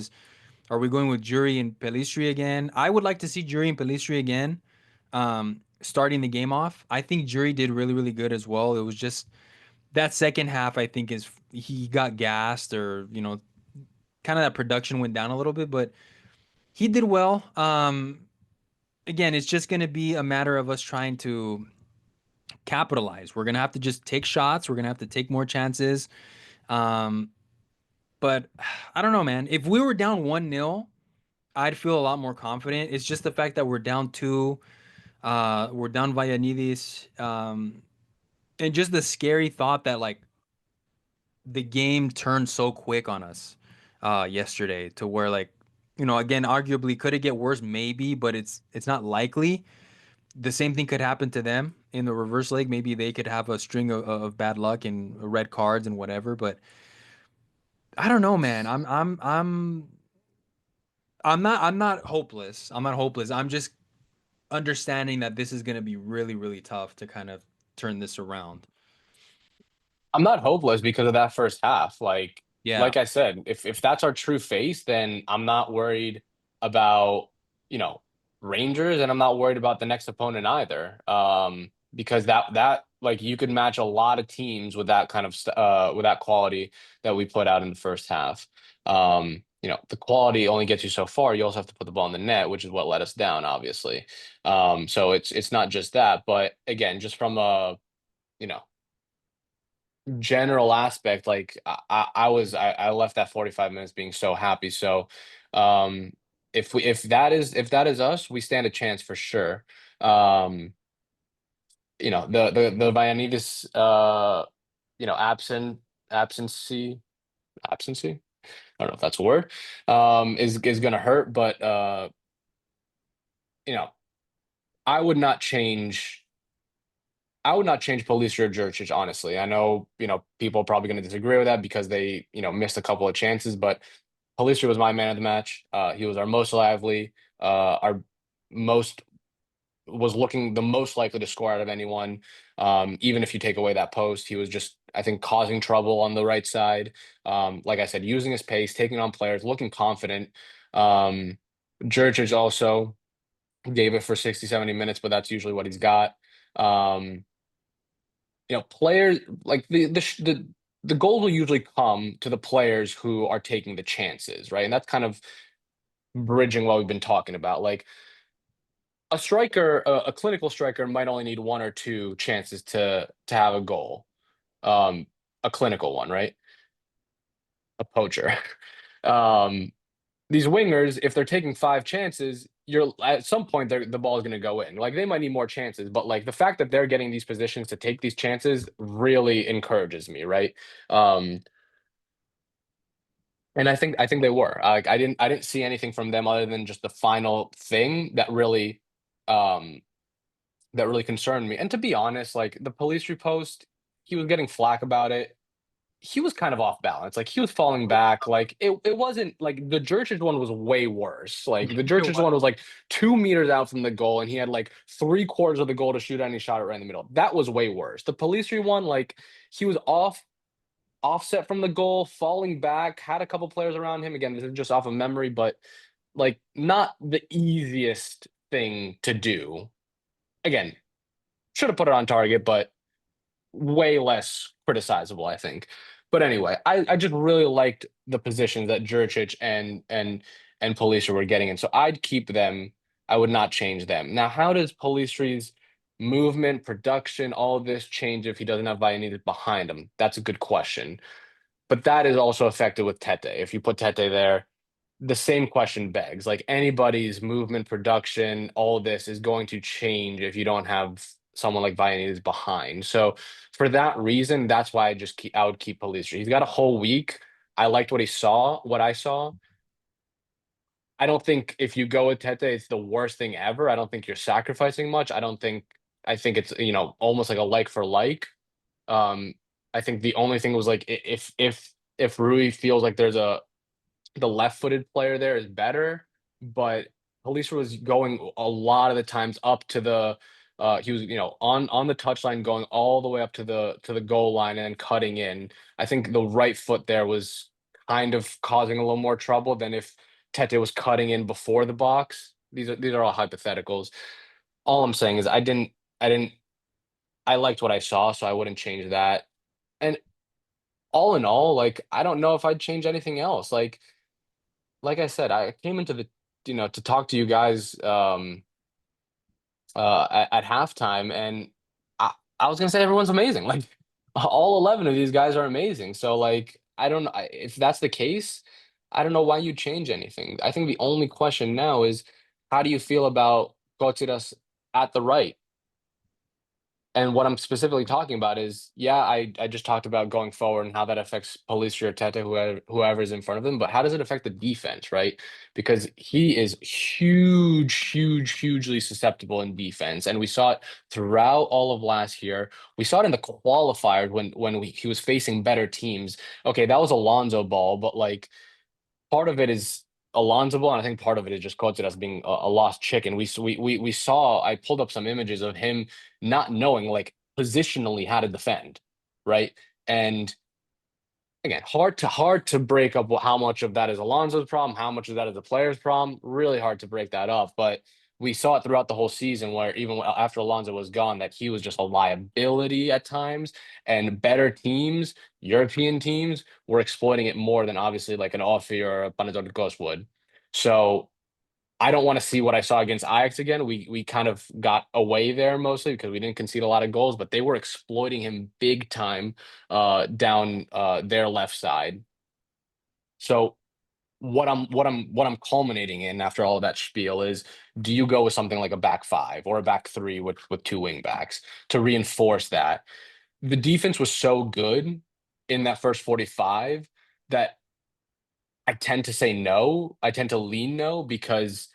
Are we going with Jury and Pelistri again? I would like to see Jury and Pelistri again, starting the game off. I think Jury did really, really good as well. It was just that second half, I think, is he got gassed, or kind of that production went down a little bit, but he did well. Again, it's just going to be a matter of us trying to capitalize. We're going to have to just take shots. We're going to have to take more chances. Um, but I don't know, man. If we were down 1-0, I'd feel a lot more confident. It's just the fact that we're down 2. We're down Vallanidis. And just the scary thought that like the game turned so quick on us yesterday, to where like, again, arguably could it get worse? Maybe, but it's not likely. The same thing could happen to them in the reverse leg. Maybe they could have a string of bad luck and red cards and whatever. But I don't know, man. I'm not hopeless. I'm not hopeless. I'm just understanding that this is going to be really, really tough to kind of turn this around. I'm not hopeless because of that first half. Yeah. Like I said, if that's our true face, then I'm not worried about, you know, Rangers, and I'm not worried about the next opponent either. Because that like you could match a lot of teams with that kind of with that quality that we put out in the first half. The quality only gets you so far. You also have to put the ball in the net, which is what let us down, obviously. So it's not just that, but again, just from a you know general aspect, like I left that 45 minutes being so happy. So um if that is us, we stand a chance for sure. Um the Vianides absency absency. I don't know if that's a word. Is gonna hurt, but you know, I would not change I would not change Police or Jurcic, honestly. I know, people are probably going to disagree with that because they, missed a couple of chances, but Police was my man of the match. He was our most lively, our most was looking the most likely to score out of anyone. Even if you take away that post, he was just, I think, causing trouble on the right side. Like I said, using his pace, taking on players, looking confident. Um, Jurcic also gave it for 60, 70 minutes, but that's usually what he's got. Um, players like the goals will usually come to the players who are taking the chances, right? And that's kind of bridging what we've been talking about. Like a striker, a clinical striker might only need one or two chances to have a goal. Um, a clinical one, right? A poacher. Um, these wingers, if they're taking five chances, you're at some point the ball is going to go in. Like they might need more chances, but like the fact that they're getting these positions to take these chances really encourages me, right? Um, and I think they were. Like I didn't see anything from them other than just the final thing um that really concerned me. And to be honest, like the police repost, he was getting flack about it. He was kind of off balance. Like he was falling back. Like it wasn't like the Jurcic one was way worse. Like the It Jurcic one was. was like 2 meters out from the goal, and he had like three-quarters of the goal to shoot, and he shot it right in the middle. That was way worse. The police one, like he was offset from the goal, falling back, had a couple players around him. Again, this is just off of memory, but like not the easiest thing to do. Again, should have put it on target, but way less criticizable, I think. But anyway, I just really liked the positions that Jurcic and Policia were getting in. So I'd keep them. I would not change them. Now, how does Policia's movement, production, all of this change if he doesn't have Vallanitas behind him? That's a good question. But that is also affected with Tete. If you put Tete there, the same question begs. Like anybody's movement, production, all of this is going to change if you don't have someone like Vianney behind. So for that reason, that's why I would keep Palistra. He's got a whole week. I liked what I saw. I don't think if you go with Tete, it's the worst thing ever. I don't think you're sacrificing much. I think it's, almost like a like for like. Um, I think the only thing was like if Rui feels like the left-footed player there is better, but Police was going a lot of the times up to the he was, on the touchline going all the way up to the goal line and then cutting in. I think the right foot there was kind of causing a little more trouble than if Tete was cutting in before the box. These are all hypotheticals. All I'm saying is I didn't I liked what I saw, so I wouldn't change that. And all in all, like I don't know if I'd change anything else. Like I said, I came into to talk to you guys at halftime, and I was gonna say everyone's amazing. Like all 11 of these guys are amazing. So like I don't know if that's the case. I don't know why you change anything. I think the only question now is how do you feel about Kotsiras at the right? And what I'm specifically talking about is, yeah, I just talked about going forward and how that affects Police or Tete, whoever's in front of him. But how does it affect the defense, right? Because he is hugely susceptible in defense, and we saw it throughout all of last year. We saw it in the qualifiers when he was facing better teams. Okay, that was Alonso ball, but like part of it is Alonso ball, and I think part of it is just quoted as being a lost chicken. We saw. I pulled up some images of him not knowing like positionally how to defend, right? And again, hard to break up how much of that is Alonso's problem, how much of that is the player's problem. Really hard to break that up, but we saw it throughout the whole season where even after Alonso was gone, that he was just a liability at times, and better teams, European teams, were exploiting it more than obviously like an Offi or a Panathinaikos would. So I don't want to see what I saw against Ajax again. We kind of got away there mostly because we didn't concede a lot of goals, but they were exploiting him big time down their left side. So what I'm culminating in after all of that spiel is, do you go with something like a back five or a back three with two wing backs to reinforce that? The defense was so good in that first 45 that I tend to say no. I tend to lean no because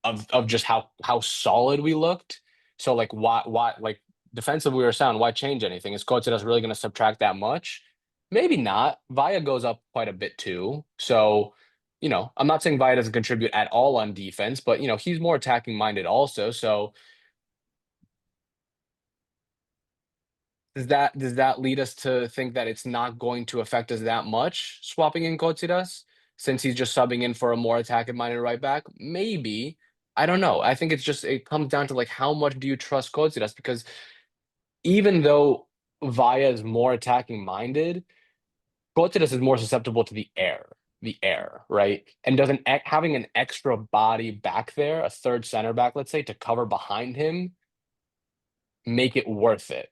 of just how solid we looked. So like why like defensively we were sound, why change anything? Is Coates really gonna subtract that much? Maybe not. Via goes up quite a bit too. So, I'm not saying Via doesn't contribute at all on defense, but he's more attacking minded also. So does that lead us to think that it's not going to affect us that much swapping in Coates since he's just subbing in for a more attacking minded right back? Maybe. I don't know. I think it comes down to like how much do you trust Coates, because even though Vaya is more attacking minded, Coates is more susceptible to the air, right? And doesn't having an extra body back there, a third center back, let's say, to cover behind him, make it worth it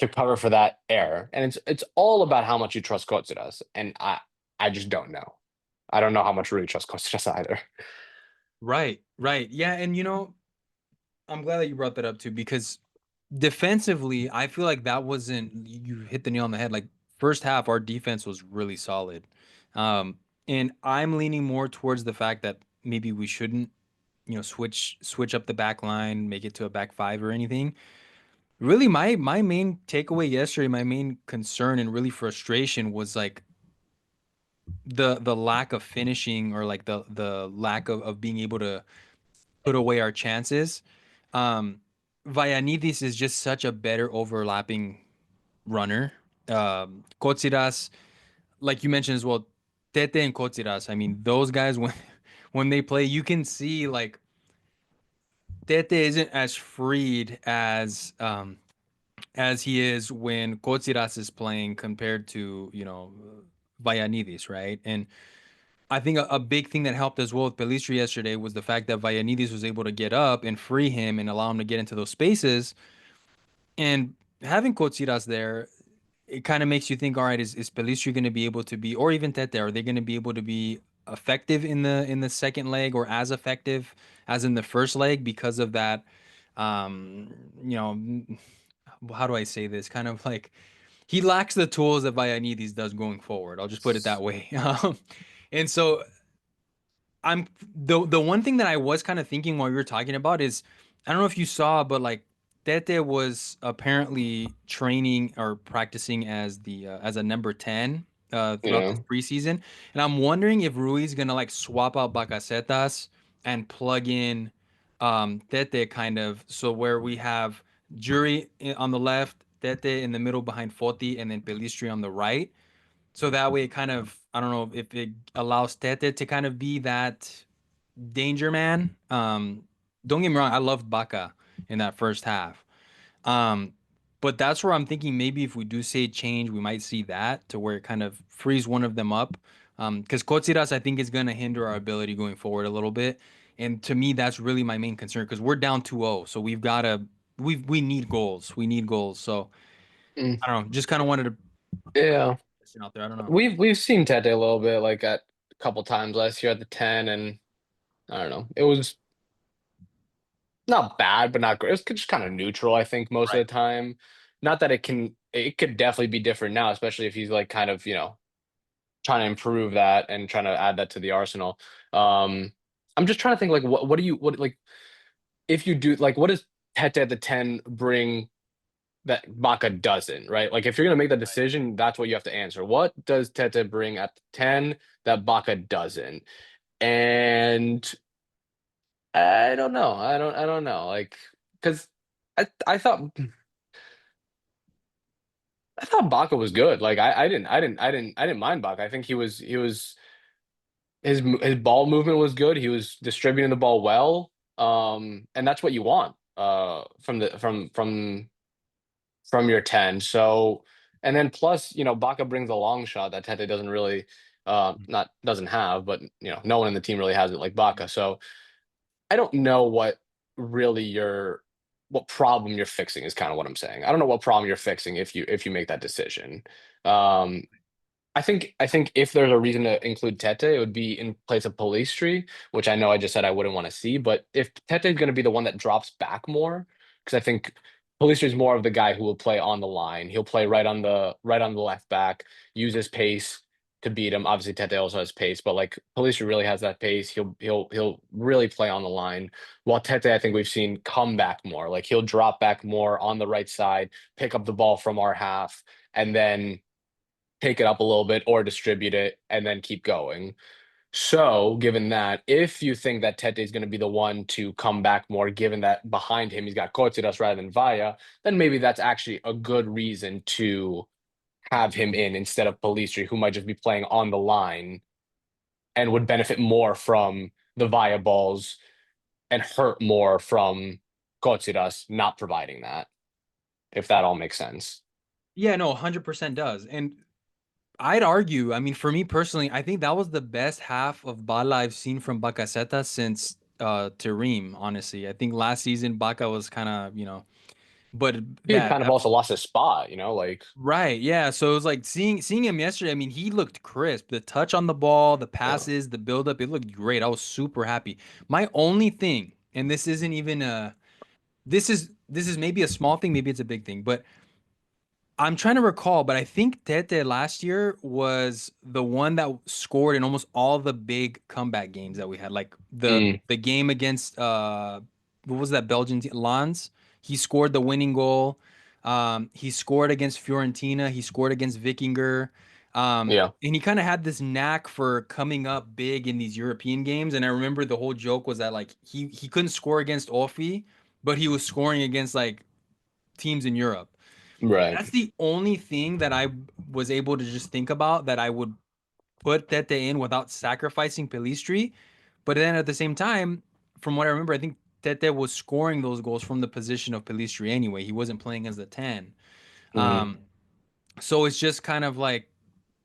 to cover for that error. And it's all about how much you trust Coates, and I just don't know. I don't know how much really trust Coates either. Right, right. Yeah, and I'm glad that you brought that up too, because defensively, I feel like that wasn't, you hit the nail on the head. Like first half, our defense was really solid. Um, and I'm leaning more towards the fact that maybe we shouldn't, switch up the back line, make it to a back five or anything. Really, my main takeaway yesterday, my main concern and really frustration was like the lack of finishing, or like the lack of being able to put away our chances. Vayanidis is just such a better overlapping runner. Kotsiras, like you mentioned as well, Tete and Kotsiras. I mean, those guys when they play, you can see like Tete isn't as freed as he is when Kotsiras is playing compared to Vayanidis, right? And I think a big thing that helped as well with Pelistri yesterday was the fact that Vayanidis was able to get up and free him and allow him to get into those spaces. And having Kotsiras there, it kind of makes you think, all right, is Pelistri going to be able to be, or even Tete, are they going to be able to be effective in the second leg, or as effective as in the first leg because of that? Um, you know, how do I say this? Kind of like he lacks the tools that Vayanidis does going forward. I'll just put it that way. And so the one thing that I was kind of thinking while you were talking about is, I don't know if you saw, but like Tete was apparently training or practicing as a number 10 throughout Yeah. this preseason. And I'm wondering if Rui's gonna like swap out Bacacetas and plug in Tete, kind of, so where we have Jury on the left, Tete in the middle behind Foti, and then Pelistri on the right. So that way, it kind of, I don't know if it allows Tete to kind of be that danger man. Don't get me wrong, I loved Baca in that first half. Um, but that's where I'm thinking maybe if we do say change, we might see that to where it kind of frees one of them up. Because Kotsiras, I think, is going to hinder our ability going forward a little bit. And to me, that's really my main concern because we're down 2-0. So we've got to, we need goals. We need goals. So Mm. I don't know. Just kind of wanted to Yeah. listen out there. I don't know. We've seen Tete a little bit like at a couple times last year at the 10, and I don't know. It was not bad, but not great. It was just kind of neutral, I think, most of Right. the time. Not that it could definitely be different now, especially if he's like kind of, trying to improve that and trying to add that to the arsenal. Um, I'm just trying to think like what do you what like if you do like what does Tete at the 10 bring that Baca doesn't, right? Like if you're gonna make that decision, that's what you have to answer. What does Tete bring at the 10 that Baca doesn't? And I don't know. I don't know. Like because I thought Baca was good. Like I didn't mind Baca. I think his ball movement was good. He was distributing the ball well. And that's what you want from the from your 10. So, and then plus, Baca brings a long shot that Tete doesn't really, not doesn't have, but no one in the team really has it like Baca. So I don't know really what problem you're fixing is kind of what I'm saying. I don't know what problem you're fixing if you make that decision. Um, I think if there's a reason to include Tete, it would be in place of Palistri, which I know I just said I wouldn't want to see. But if Tete is going to be the one that drops back more, because I think Palistri is more of the guy who will play on the line. He'll play right on the left back, use his pace to beat him. Obviously, Tete also has pace, but like Palistri really has that pace. He'll really play on the line. While Tete, I think we've seen come back more. Like he'll drop back more on the right side, pick up the ball from our half, and then take it up a little bit or distribute it and then keep going. So, given that, if you think that Tete is going to be the one to come back more, given that behind him he's got Kotsiras rather than Vaya, then maybe that's actually a good reason to have him in instead of Pelistri, who might just be playing on the line and would benefit more from the Vaya balls and hurt more from Kotsiras not providing that, if that all makes sense. Yeah, no, 100% does. And I'd argue, I mean, for me personally, I think that was the best half of Bala I've seen from Bacaseta since Tareem, honestly. I think last season Baca was kind of, but He had kind of that also lost his spot, like. right, yeah. So it was like seeing him yesterday. I mean, he looked crisp. The touch on the ball, the Yeah. passes, the buildup, it looked great. I was super happy. My only thing, and this isn't even this is maybe a small thing, maybe it's a big thing, but I'm trying to recall, but I think Tete last year was the one that scored in almost all the big comeback games that we had. Like the Mm, the game against what was that Belgian team? Lens. He scored the winning goal. He scored against Fiorentina. He scored against Vikinger. yeah. And he kind of had this knack for coming up big in these European games. And I remember the whole joke was that like he couldn't score against Offi, but he was scoring against like teams in Europe. Right. That's the only thing that I was able to just think about that I would put Tete in without sacrificing Pelistri. But then at the same time, from what I remember, I think Tete was scoring those goals from the position of Pelistri anyway. He wasn't playing as the 10. Mm. Um, so it's just kind of like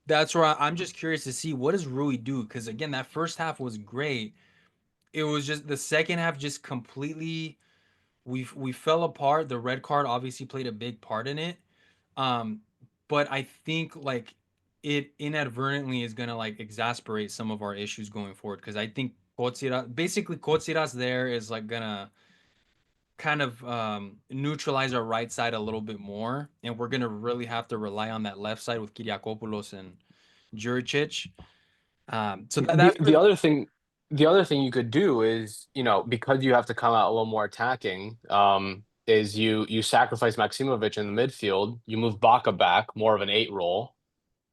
that's where I'm just curious to see what does Rui do? Because again, that first half was great. It was just the second half just completely we fell apart. The red card obviously played a big part in it. Um, but I think like it inadvertently is gonna like exasperate some of our issues going forward because I think Kotsiras there is like gonna kind of neutralize our right side a little bit more, and we're gonna really have to rely on that left side with Kyriakopoulos and Juricic. So The that's the really other thing the other thing you could do is, because you have to come out a little more attacking, is you sacrifice Maximovic in the midfield, you move Baca back, more of an 8 role,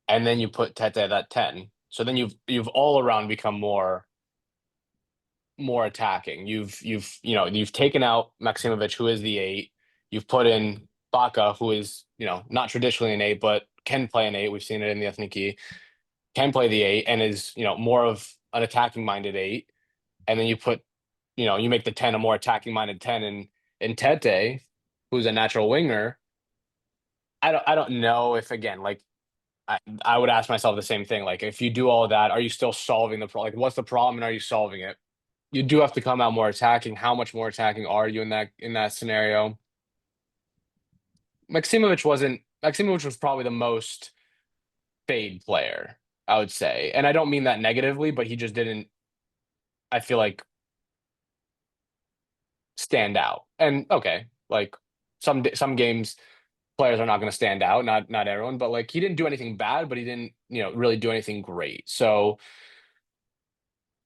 and then you put Tete at that 10. So then you've all around become more attacking. You've taken out Maximovic, who is the 8. You've put in Baca, who is, not traditionally an 8, but can play an 8. We've seen it in the Ethniki, can play the 8 and is, more of an attacking minded 8. And then you make the 10 a more attacking minded 10 in Tete, who's a natural winger. I don't know if, again, like, I would ask myself the same thing. Like, if you do all of that, are you still solving the problem? Like, what's the problem and are you solving it? You do have to come out more attacking. How much more attacking are you in that scenario? Maximovic was probably the most fade player, I would say. And I don't mean that negatively, but he just didn't, I feel like, stand out. And okay, like some games players are not going to stand out, not everyone, but like he didn't do anything bad, but he didn't, really do anything great. So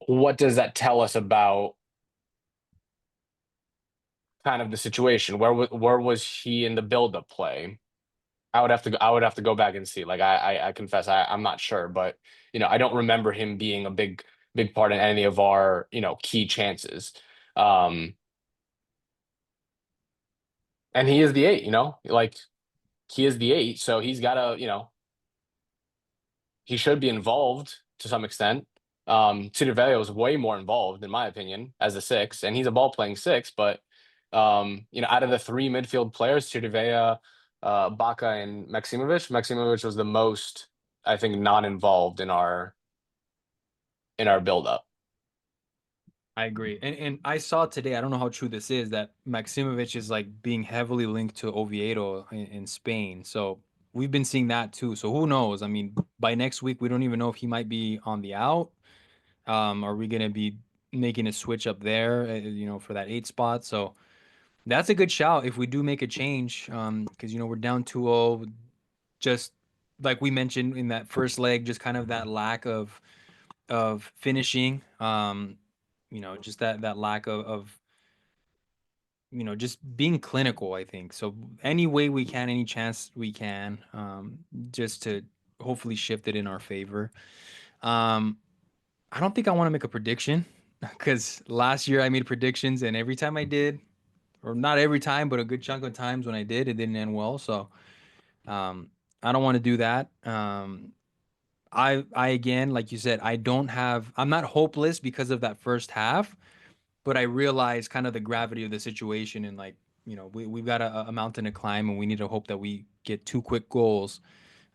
what does that tell us about kind of the situation? Where was he in the build-up play? I would have to go back and see. Like I confess I'm not sure, but I don't remember him being a big part in any of our key chances. Um, and he is the 8, like he is the 8, so he's got to, he should be involved to some extent. Cittadella was way more involved, in my opinion, as a six, and he's a ball playing six. But out of the three midfield players, Cittadella, Baca, and Maximovic was the most, I think, non-involved in our build-up. I agree. And I saw today, I don't know how true this is, that Maximovic is like being heavily linked to Oviedo in Spain. So we've been seeing that too. So who knows? I mean, by next week, we don't even know if he might be on the out. Are we going to be making a switch up there, for that eight spot? So that's a good shout if we do make a change. Because, we're down 2-0, just like we mentioned in that first leg, just kind of that lack of finishing. Just that lack of just being clinical, I think. So any way we can, any chance we can, just to hopefully shift it in our favor. Um, I don't think I want to make a prediction because last year I made predictions and every time I did, or not every time, but a good chunk of times when I did, it didn't end well. So um, I don't want to do that. I again, like you said, I'm not hopeless because of that first half, but I realize kind of the gravity of the situation and like, we've got a mountain to climb and we need to hope that we get two quick goals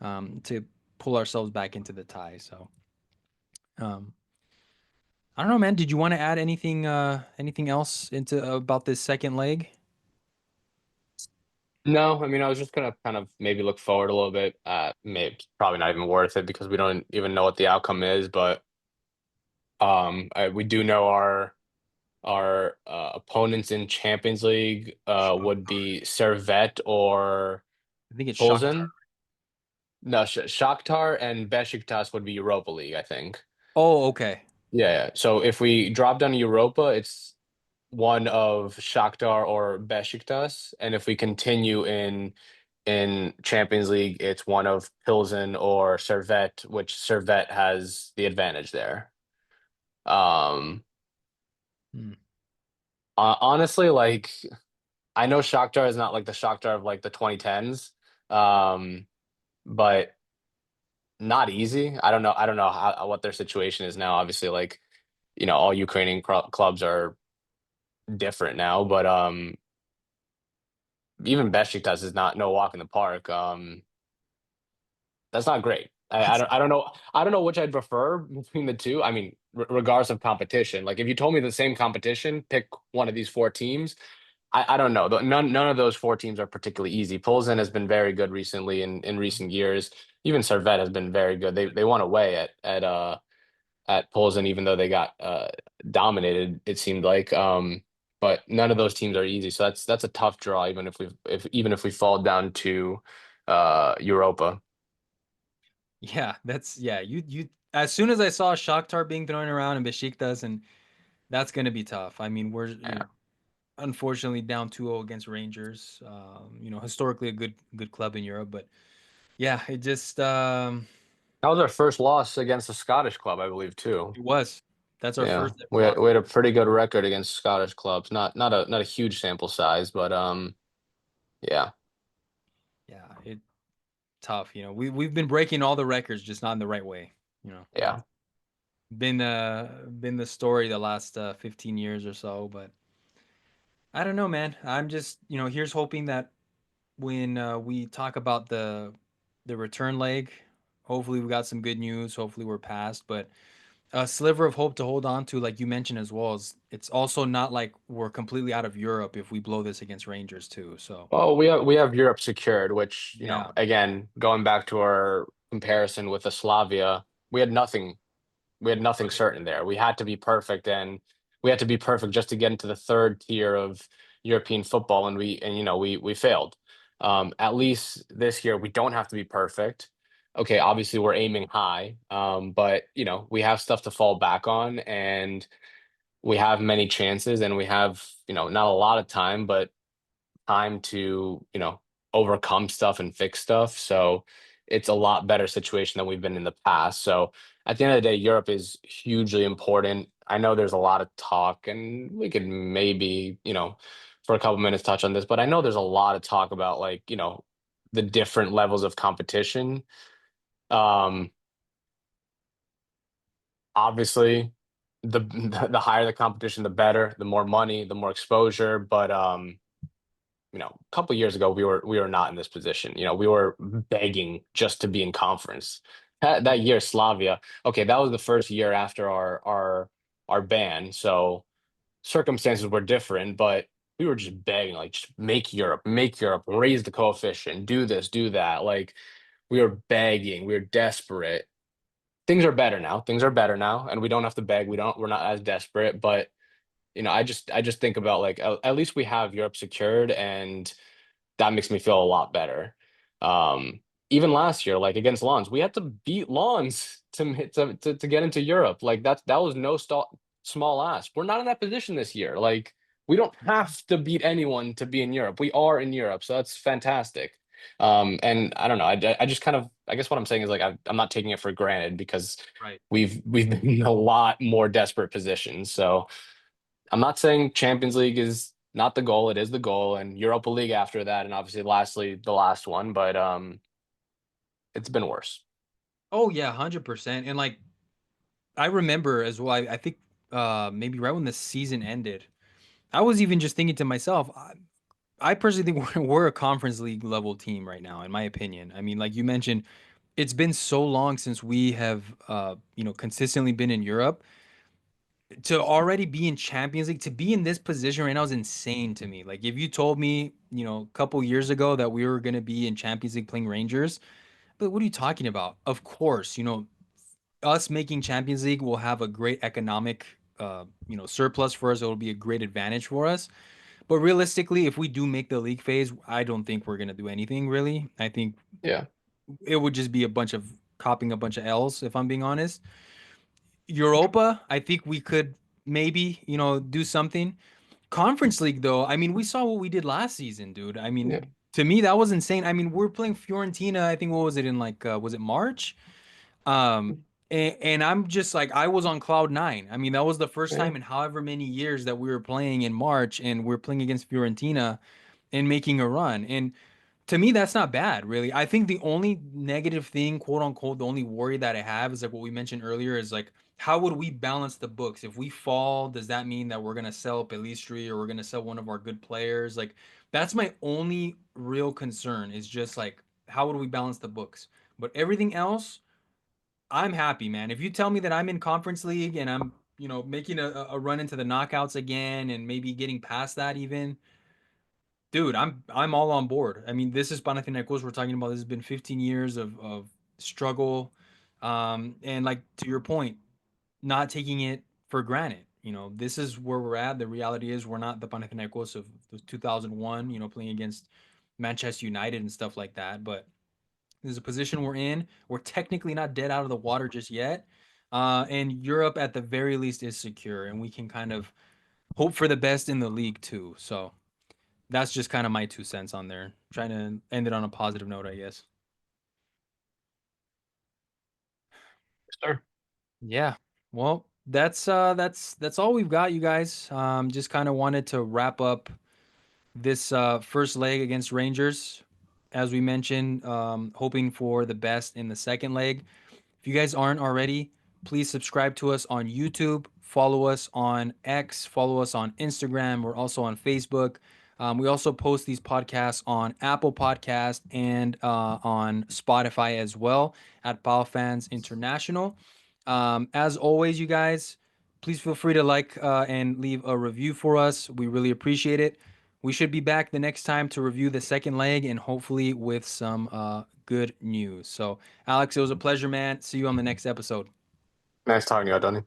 to pull ourselves back into the tie. So, um, I don't know, man. Did you want to add anything else into about this second leg? No, I mean, I was just gonna kind of maybe look forward a little bit. Maybe probably not even worth it because we don't even know what the outcome is. But we do know our opponents in Champions League would be Servette or I think it's Shakhtar. Pilsen. No, Shakhtar and Besiktas would be Europa League, I think. Oh, okay. Yeah. So if we drop down to Europa, it's one of Shakhtar or Besiktas, and if we continue in Champions League, it's one of Pilsen or Servette, which Servette has the advantage there. Um, Hmm. Honestly, like I know Shakhtar is not like the Shakhtar of like the 2010s, um, but not easy. I don't know what their situation is now. Obviously, like all Ukrainian clubs are different now, but even Besiktas is not no walk in the park. That's not great. That's I don't know which I'd prefer between the two. I mean, regardless of competition. Like if you told me the same competition, pick one of these four teams. I don't know. None of those four teams are particularly easy. Pilsen has been very good recently in recent years. Even Servette has been very good. They won away at Pilsen, even though they got dominated, it seemed like. But none of those teams are easy. So that's a tough draw, even if we fall down to Europa. yeah, you as soon as I saw Shakhtar being thrown around and Besiktas, and that's gonna be tough. I mean, you're Yeah. unfortunately down 2-0 against Rangers. Historically a good club in Europe, but yeah, it just That was our first loss against a Scottish club, I believe, too. it was. That's our Yeah, first ever loss. we had a pretty good record against Scottish clubs. Not a huge sample size, but yeah, Yeah, it tough. We've been breaking all the records, just not in the right way. That's yeah. been the story the last 15 years or so. But I don't know, man. I'm just here's hoping that when we talk about the return leg, hopefully we got some good news. Hopefully we're past, but a sliver of hope to hold on to, like you mentioned as well, is it's also not like we're completely out of Europe if we blow this against Rangers too. So Well, we have Europe secured, which, yeah, again, going back to our comparison with the Slavia, we had nothing we had nothing right. certain there. We had to be perfect, and we had to be perfect just to get into the third tier of European football, and we failed. At least this year, we don't have to be perfect. Okay, obviously we're aiming high, but we have stuff to fall back on, and we have many chances, and we have not a lot of time, but time to overcome stuff and fix stuff. So it's a lot better situation than we've been in the past. So at the end of the day, Europe is hugely important. I know there's a lot of talk, and we could maybe for a couple minutes touch on this, but I know there's a lot of talk about like the different levels of competition. Um, Obviously, the higher the competition, the better, the more money, the more exposure. But a couple years ago, we were not in this position. We were begging just to be in conference. That year, Slavia. Okay, that was the first year after our ban, so circumstances were different, but we were just begging, like, just make Europe, raise the coefficient, do this, do that. Like, we were begging, we were desperate. Things are better now. Things are better now, and we don't have to beg. We're not as desperate, but I just think about, like, at least we have Europe secured, and that makes me feel a lot better. Um, Even last year, like against Lens, we had to beat Lens to get into Europe. Like that was no small ask. We're not in that position this year. Like we don't have to beat anyone to be in Europe. We are in Europe, so that's fantastic. And I don't know. I just kind of, I guess what I'm saying is, like, I'm not taking it for granted because Right. we've been in a lot more desperate positions. So I'm not saying Champions League is not the goal. It is the goal, and Europa League after that, and obviously, lastly, the last one. But it's been worse. Oh yeah, 100%. And like I remember as well, I think maybe right when the season ended, I was even just thinking to myself, I personally think we're a conference league level team right now, in my opinion. I mean, like you mentioned, it's been so long since we have consistently been in Europe. To already be in Champions League, to be in this position right now is insane to me. Like if you told me, a couple years ago that we were going to be in Champions League playing Rangers, but what are you talking about? Of course, us making Champions League will have a great economic surplus for us. It'll be a great advantage for us. But realistically, if we do make the league phase, I don't think we're going to do anything really. I think Yeah, it would just be a bunch of copying a bunch of L's if I'm being honest. Europa, I think we could maybe, do something. Conference League though, I mean, we saw what we did last season, dude. I yeah, mean, to me that was insane. I mean, we're playing Fiorentina, I think what was it in like was it March? And I'm just like I was on cloud nine. I mean, that was the first yeah, time in however many years that we were playing in March and we're playing against Fiorentina and making a run. And to me, that's not bad, really. I think the only negative thing, quote unquote, the only worry that I have is like what we mentioned earlier is like, how would we balance the books? If we fall, does that mean that we're gonna sell Pelistri or we're gonna sell one of our good players? Like, that's my only real concern is just like, how would we balance the books? But everything else, I'm happy, man. If you tell me that I'm in Conference League and I'm, making a run into the knockouts again and maybe getting past that even, dude, I'm all on board. I mean, this is Panathinaikos we're talking about. This has been 15 years of struggle, and like to your point, not taking it for granted. This is where we're at. The reality is we're not the Panathinaikos of 2001. Playing against Manchester United and stuff like that. But this is a position we're in. We're technically not dead out of the water just yet, and Europe at the very least is secure, and we can kind of hope for the best in the league too. So that's just kind of my 2 cents on there. Trying to end it on a positive note, I guess. sure. Yeah. Well, that's all we've got, you guys. Just kind of wanted to wrap up this first leg against Rangers. As we mentioned, hoping for the best in the second leg. If you guys aren't already, please subscribe to us on YouTube, follow us on X, follow us on Instagram. We're also on Facebook. We also post these podcasts on Apple Podcast and on Spotify as well at PAO Fans International. As always, you guys, please feel free to like and leave a review for us. We really appreciate it. We should be back the next time to review the second leg and hopefully with some good news. So, Alex, it was a pleasure, man. See you on the next episode. Nice talking to you, Antoni.